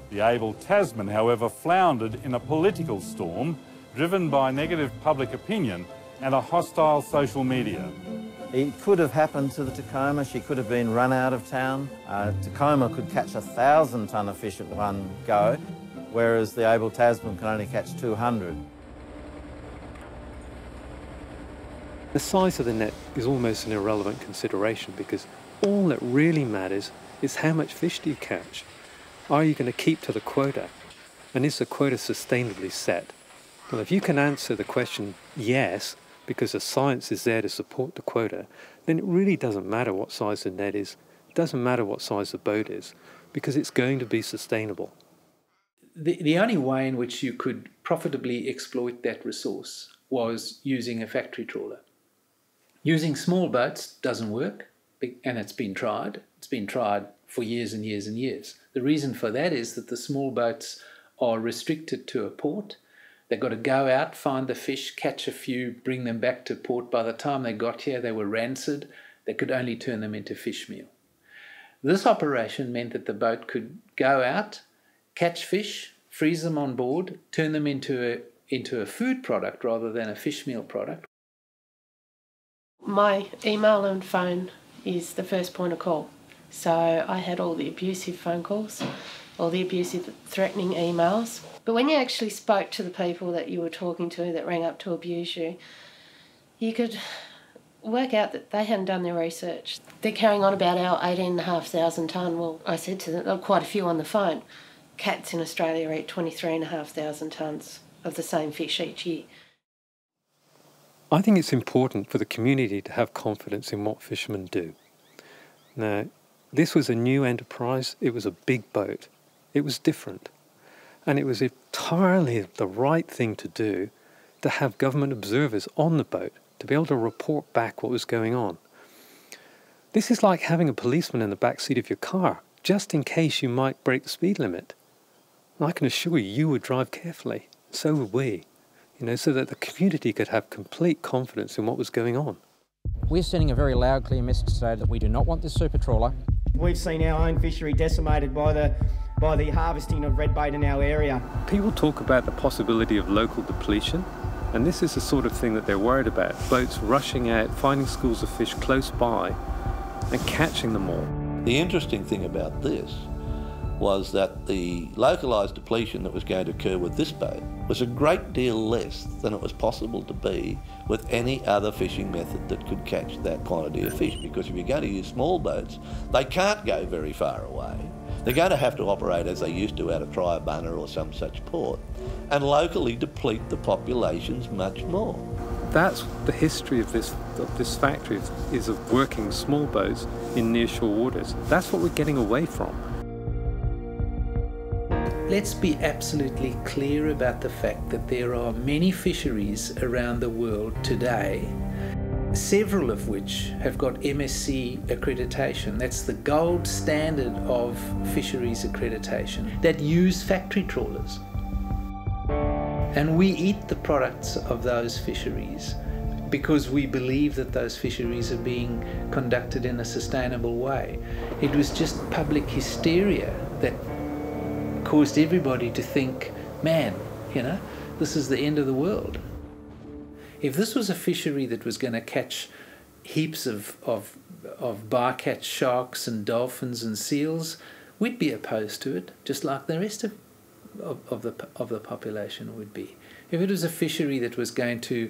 The able Tasman, however, floundered in a political storm driven by negative public opinion and a hostile social media. It could have happened to the Tacoma. She could have been run out of town. Tacoma could catch 1,000 tonne of fish at one go, whereas the able Tasman can only catch 200. The size of the net is almost an irrelevant consideration because all that really matters is how much fish do you catch? Are you going to keep to the quota? And is the quota sustainably set? Well, if you can answer the question yes, because the science is there to support the quota, then it really doesn't matter what size the net is. It doesn't matter what size the boat is, because it's going to be sustainable. The only way in which you could profitably exploit that resource was using a factory trawler. Using small boats doesn't work, and it's been tried. It's been tried for years and years and years. The reason for that is that the small boats are restricted to a port. They've got to go out, find the fish, catch a few, bring them back to port. By the time they got here, they were rancid. They could only turn them into fish meal. This operation meant that the boat could go out, catch fish, freeze them on board, turn them into a food product rather than a fish meal product. My email and phone is the first point of call. So I had all the abusive phone calls, all the abusive, threatening emails. But when you actually spoke to the people that you were talking to that rang up to abuse you, you could work out that they hadn't done their research. They're carrying on about our 18,500 tonne. Well, I said to them, there were quite a few on the phone. Cats in Australia eat 23,500 tonnes of the same fish each year. I think it's important for the community to have confidence in what fishermen do. Now, this was a new enterprise. It was a big boat. It was different. And it was entirely the right thing to do to have government observers on the boat to be able to report back what was going on. This is like having a policeman in the back seat of your car, just in case you might break the speed limit. And I can assure you, you would drive carefully. So would we. So that the community could have complete confidence in what was going on. We're sending a very loud, clear message today that we do not want this super trawler. We've seen our own fishery decimated by the harvesting of redbait in our area. People talk about the possibility of local depletion, and this is the sort of thing that they're worried about. Boats rushing out, finding schools of fish close by, and catching them all. The interesting thing about this was that the localised depletion that was going to occur with this boat was a great deal less than it was possible to be with any other fishing method that could catch that quantity of fish, because if you're going to use small boats, they can't go very far away. They're going to have to operate as they used to out of Triabunna or some such port, and locally deplete the populations much more. That's the history of this factory, is of working small boats in nearshore waters. That's what we're getting away from. Let's be absolutely clear about the fact that there are many fisheries around the world today, several of which have got MSC accreditation. That's the gold standard of fisheries accreditation, that use factory trawlers. And we eat the products of those fisheries because we believe that those fisheries are being conducted in a sustainable way. It was just public hysteria that caused everybody to think, man, this is the end of the world. If this was a fishery that was going to catch heaps of bycatch sharks and dolphins and seals, we'd be opposed to it, just like the rest of the population would be. If it was a fishery that was going to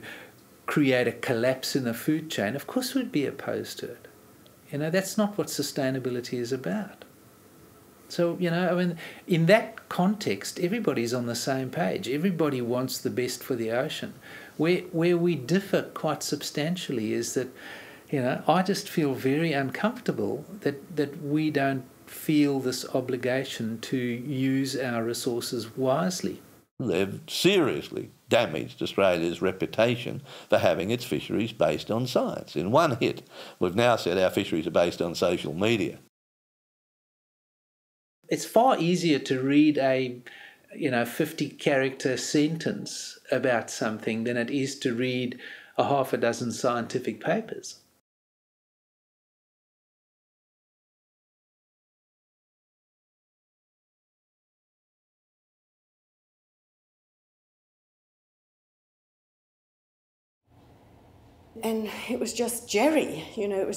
create a collapse in the food chain, of course we'd be opposed to it. That's not what sustainability is about. So, you know, I mean, in that context, everybody's on the same page. Everybody wants the best for the ocean. Where we differ quite substantially is that, you know, I just feel very uncomfortable that we don't feel this obligation to use our resources wisely. They've seriously damaged Australia's reputation for having its fisheries based on science. In one hit, we've now said our fisheries are based on social media. It's far easier to read a 50-character sentence about something than it is to read a half a dozen scientific papers. And it was just Jerry, you know,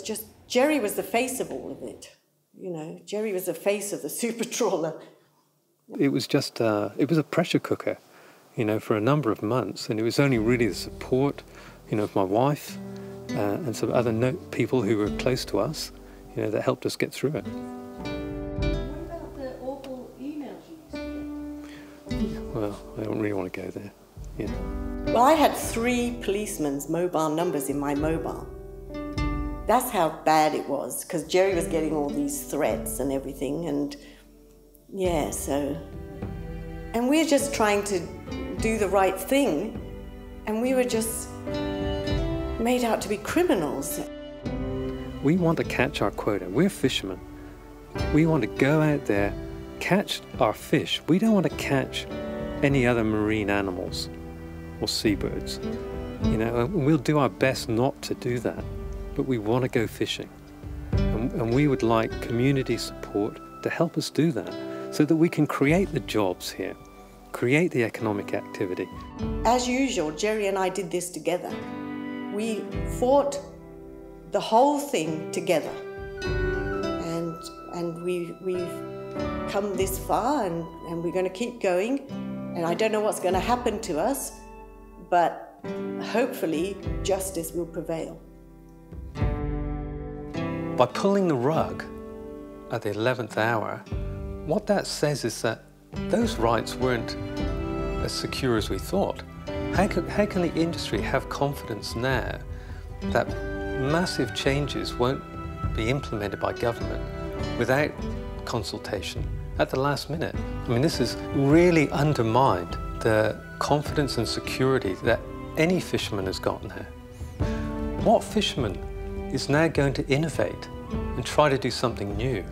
Jerry was the face of all of it. You know, Jerry was the face of the super trawler. It was just, it was a pressure cooker, you know, for a number of months. And it was only really the support, you know, of my wife and some other people who were close to us, you know, that helped us get through it. What about the awful emails you used to get? Well, I don't really want to go there, you know. Well, I had 3 policemen's mobile numbers in my mobile. That's how bad it was, because Jerry was getting all these threats and everything, and yeah, so... And we're just trying to do the right thing, and we were just made out to be criminals. We want to catch our quota. We're fishermen. We want to go out there, catch our fish. We don't want to catch any other marine animals or seabirds. You know, and we'll do our best not to do that. But we want to go fishing. And we would like community support to help us do that so that we can create the jobs here, create the economic activity. As usual, Jerry and I did this together. We fought the whole thing together. And we've come this far and we're going to keep going. And I don't know what's going to happen to us, but hopefully justice will prevail. By pulling the rug at the 11th hour, what that says is that those rights weren't as secure as we thought. How can the industry have confidence now that massive changes won't be implemented by government without consultation at the last minute? I mean, this has really undermined the confidence and security that any fisherman has got now. What fisherman is now going to innovate and try to do something new?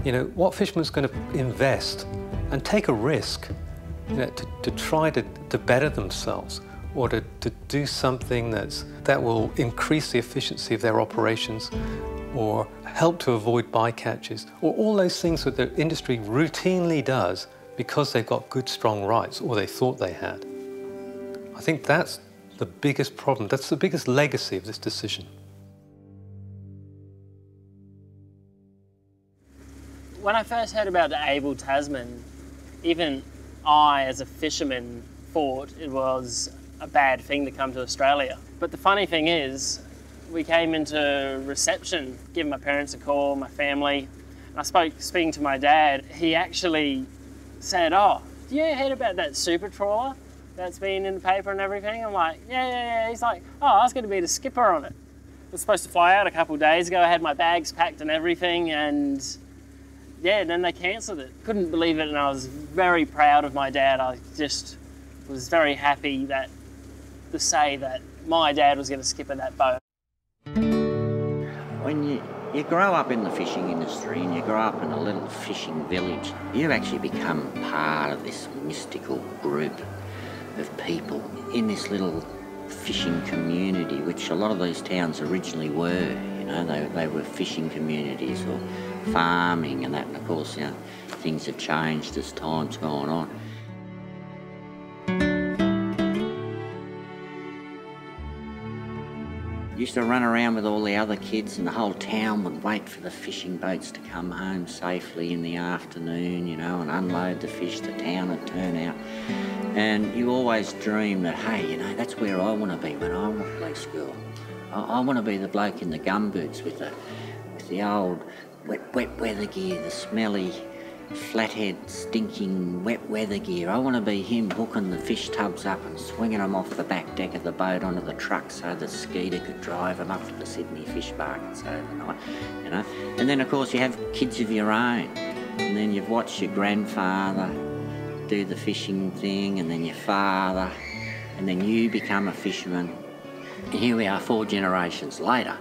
You know, what fisherman's going to invest and take a risk, you know, to try to better themselves or to do something that will increase the efficiency of their operations or help to avoid bycatches, or all those things that the industry routinely does because they've got good, strong rights, or they thought they had. I think that's the biggest problem. That's the biggest legacy of this decision. When I first heard about the Able Tasman, even I, as a fisherman, thought it was a bad thing to come to Australia. But the funny thing is, we came into reception, giving my parents a call, my family, and speaking to my dad. He actually said, "Oh, do you hear about that super trawler that's been in the paper and everything?" I'm like, yeah. He's like, "Oh, I was going to be the skipper on it." I was supposed to fly out a couple of days ago. I had my bags packed and everything, and yeah, then they cancelled it. Couldn't believe it, and I was very proud of my dad. I just was very happy to say that my dad was going to skipper that boat. When you grow up in the fishing industry and you grow up in a little fishing village, you actually become part of this mystical group of people in this little fishing community, which a lot of these towns originally were. You know, they were fishing communities or farming and that, and of course, you know, things have changed as time's gone on. Used to run around with all the other kids, and the whole town would wait for the fishing boats to come home safely in the afternoon, you know, and unload the fish. The town would turn out. And you always dream that, hey, you know, that's where I want to be when I want to leave school. I want to be the bloke in the gumboots with the old wet weather gear, the smelly flathead, stinking, wet weather gear. I want to be him hooking the fish tubs up and swinging them off the back deck of the boat onto the truck so the Skeeter could drive them up to the Sydney fish markets overnight, you know. And then, of course, you have kids of your own. And then you've watched your grandfather do the fishing thing, and then your father, and then you become a fisherman. And here we are 4 generations later.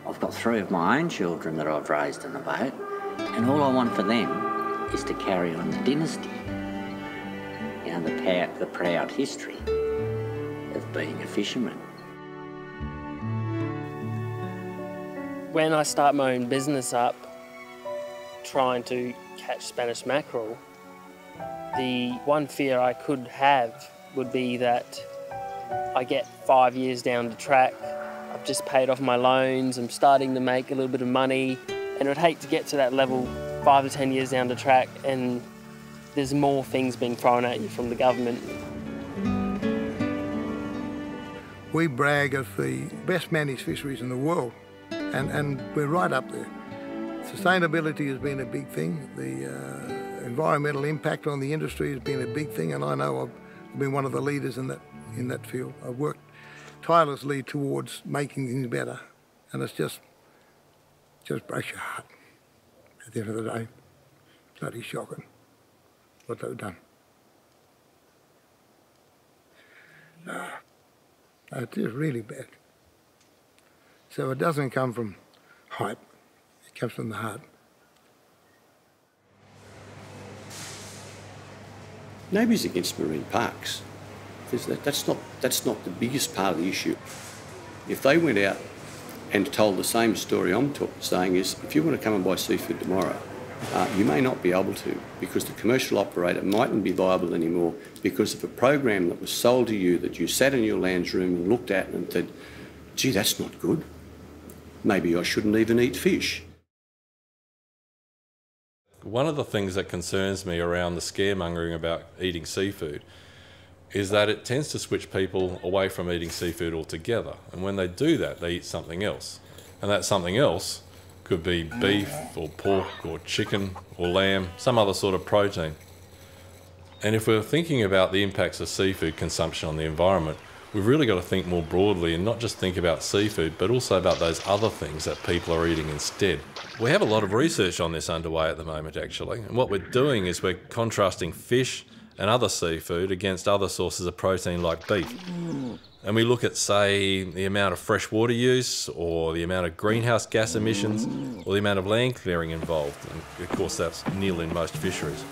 I've got 3 of my own children that I've raised in the boat, and all I want for them is to carry on the dynasty, you know, the proud history of being a fisherman. When I start my own business up, trying to catch Spanish mackerel, the one fear I could have would be that I get 5 years down the track, I've just paid off my loans, I'm starting to make a little bit of money, and I'd hate to get to that level 5 to 10 years down the track and there's more things being thrown at you from the government. We brag of the best managed fisheries in the world, and we're right up there. Sustainability has been a big thing. The environmental impact on the industry has been a big thing, and I know I've been one of the leaders in that field. I've worked tirelessly towards making things better, and it's just breaks your heart at the end of the day. Bloody shocking what they've done. It is really bad. So it doesn't come from hype, it comes from the heart. Nobody's against marine parks. That's not the biggest part of the issue. If they went out and told the same story I'm saying is, if you want to come and buy seafood tomorrow, you may not be able to, because the commercial operator mightn't be viable anymore because of a program that was sold to you that you sat in your lounge room and looked at and said, gee, that's not good. Maybe I shouldn't even eat fish. One of the things that concerns me around the scaremongering about eating seafood is that it tends to switch people away from eating seafood altogether. And when they do that, they eat something else. And that something else could be beef or pork or chicken or lamb, some other sort of protein. And if we're thinking about the impacts of seafood consumption on the environment, we've really got to think more broadly and not just think about seafood, but also about those other things that people are eating instead. We have a lot of research on this underway at the moment, actually. And what we're doing is we're contrasting fish and other seafood against other sources of protein like beef. And we look at, say, the amount of fresh water use or the amount of greenhouse gas emissions or the amount of land clearing involved. And of course, that's nil in most fisheries.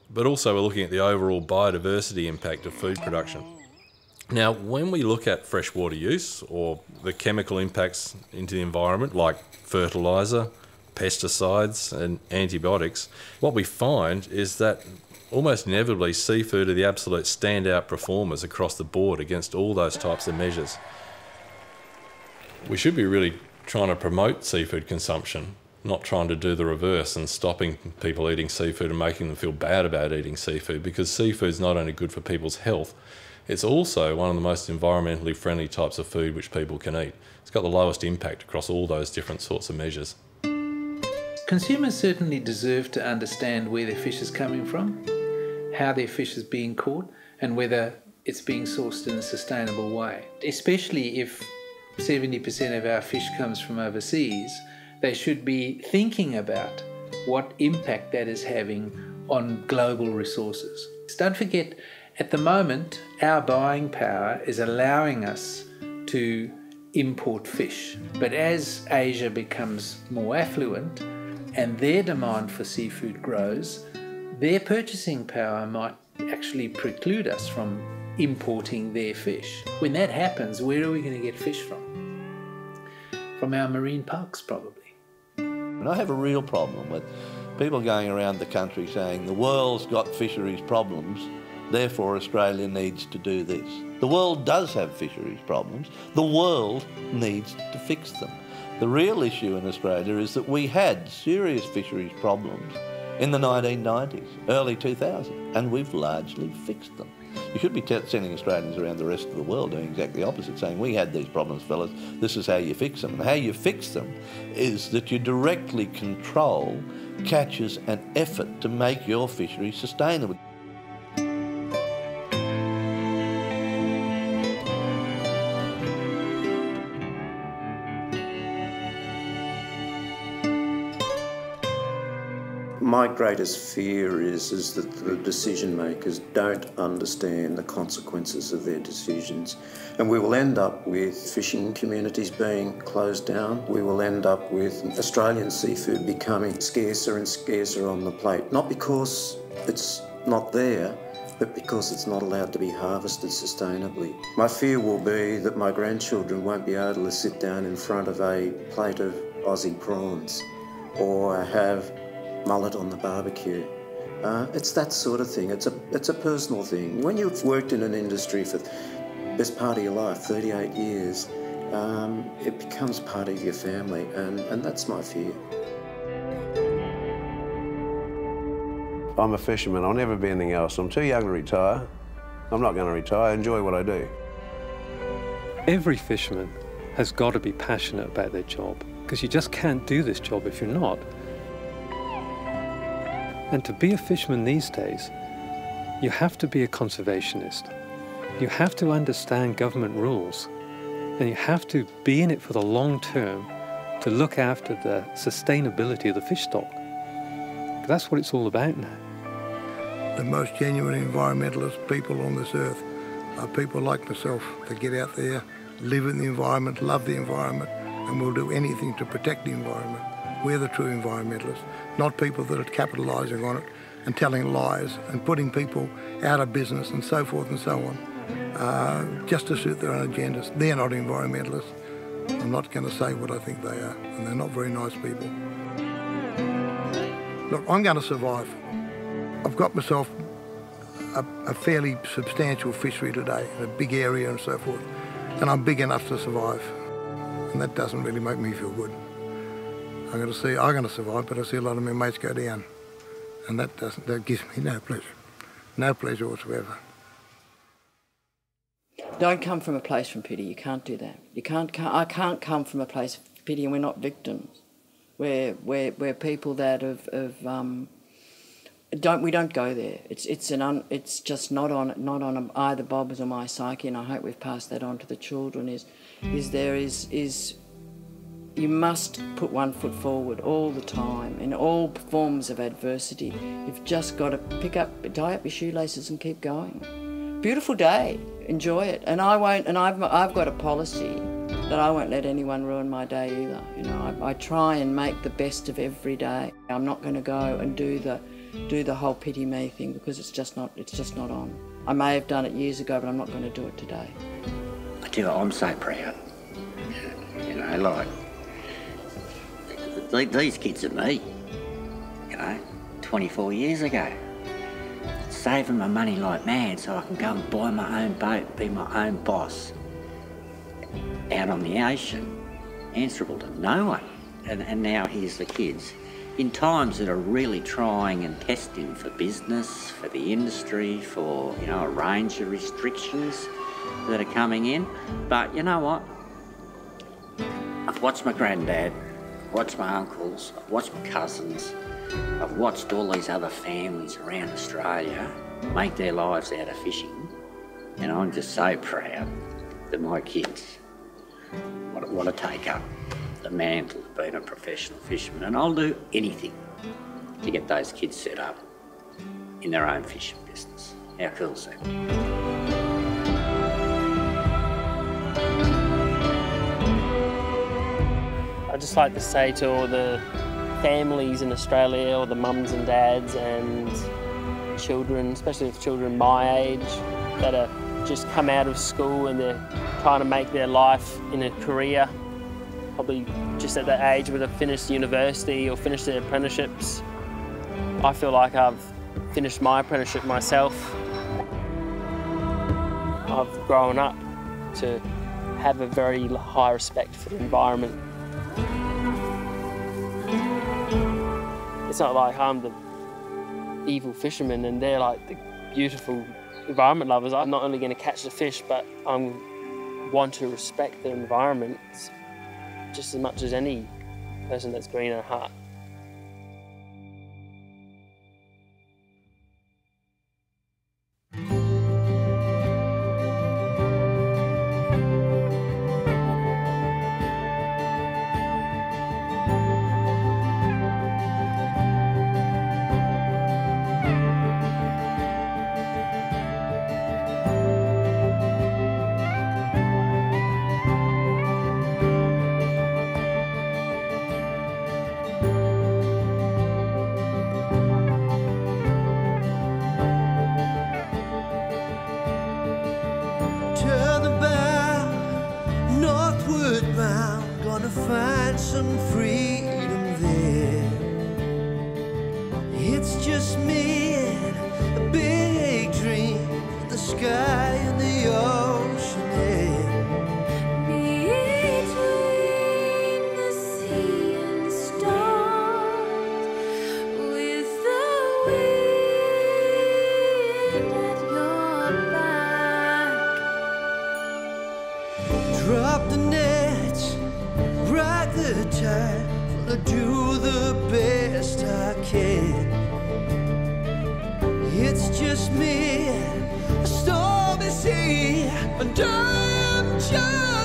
But also we're looking at the overall biodiversity impact of food production. Now, when we look at freshwater use or the chemical impacts into the environment like fertiliser, pesticides and antibiotics, what we find is that almost inevitably seafood are the absolute standout performers across the board against all those types of measures. We should be really trying to promote seafood consumption, not trying to do the reverse and stopping people eating seafood and making them feel bad about eating seafood, because seafood's not only good for people's health, it's also one of the most environmentally friendly types of food which people can eat. It's got the lowest impact across all those different sorts of measures. Consumers certainly deserve to understand where their fish is coming from, how their fish is being caught, and whether it's being sourced in a sustainable way. Especially if 70% of our fish comes from overseas, they should be thinking about what impact that is having on global resources. Don't forget, at the moment, our buying power is allowing us to import fish. But as Asia becomes more affluent and their demand for seafood grows, their purchasing power might actually preclude us from importing their fish. When that happens, where are we going to get fish from? From our marine parks, probably. And I have a real problem with people going around the country saying the world's got fisheries problems, therefore Australia needs to do this. The world does have fisheries problems. The world needs to fix them. The real issue in Australia is that we had serious fisheries problems in the 1990s, early 2000s, and we've largely fixed them. You should be sending Australians around the rest of the world doing exactly the opposite, saying, we had these problems, fellas, this is how you fix them. And how you fix them is that you directly control catches and effort to make your fishery sustainable. My greatest fear is that the decision makers don't understand the consequences of their decisions, and we will end up with fishing communities being closed down. We will end up with Australian seafood becoming scarcer and scarcer on the plate, not because it's not there, but because it's not allowed to be harvested sustainably. My fear will be that my grandchildren won't be able to sit down in front of a plate of Aussie prawns or have mullet on the barbecue. It's that sort of thing. It's a personal thing. When you've worked in an industry for the best part of your life, 38 years, it becomes part of your family, and that's my fear. I'm a fisherman. I'll never be anything else. I'm too young to retire. I'm not going to retire. I enjoy what I do. Every fisherman has got to be passionate about their job, because you just can't do this job if you're not. And to be a fisherman these days, you have to be a conservationist. You have to understand government rules, and you have to be in it for the long term to look after the sustainability of the fish stock. That's what it's all about now. The most genuine environmentalist people on this earth are people like myself that get out there, live in the environment, love the environment, and will do anything to protect the environment. We're the true environmentalists, not people that are capitalising on it and telling lies and putting people out of business and so forth and so on, just to suit their own agendas. They're not environmentalists. I'm not going to say what I think they are, and they're not very nice people. Look, I'm going to survive. I've got myself a fairly substantial fishery today, in a big area and so forth, and I'm big enough to survive, and that doesn't really make me feel good. I'm going to survive, but I see a lot of my mates go down, and that gives me no pleasure whatsoever. Don't come from a place from pity. You can't do that. I can't come from a place of pity, and we're not victims. We're people that we don't go there. It's just not on either Bob's or my psyche, and I hope we've passed that on to the children. You must put one foot forward all the time in all forms of adversity. You've just got to tie up your shoelaces and keep going. Beautiful day, enjoy it. And I won't. And I've got a policy that I won't let anyone ruin my day either. You know, I try and make the best of every day. I'm not going to go and do the whole pity me thing, because it's just not on. I may have done it years ago, but I'm not going to do it today. I tell you what, I'm so proud. You know, like. These kids are me, 24 years ago. Saving my money like mad so I can go and buy my own boat, be my own boss. Out on the ocean, answerable to no one. And now here's the kids. In times that are really trying and testing for business, for the industry, for, a range of restrictions that are coming in. But you know what? I've watched my granddad, watched my uncles, I've watched my cousins, I've watched all these other families around Australia make their lives out of fishing, and I'm just so proud that my kids want to take up the mantle of being a professional fisherman, and I'll do anything to get those kids set up in their own fishing business. How cool is that? I'd just like to say to all the families in Australia, all the mums and dads and children, especially with children my age, that are just come out of school and they're trying to make their life in a career, probably just at that age where they've finished university or finished their apprenticeships. I feel like I've finished my apprenticeship myself. I've grown up to have a very high respect for the environment. It's not like I'm the evil fisherman and they're like the beautiful environment lovers, I'm not only going to catch the fish, but I want to respect the environment just as much as any person that's green at heart. Gonna find some freedom there. It's just me and a big dream for the sky and the ocean air. Between the sea and the stars, with the wind at your back. Drop the nets, ride the tide, I'll do the best I can. It's just me, a stormy sea, and I'm just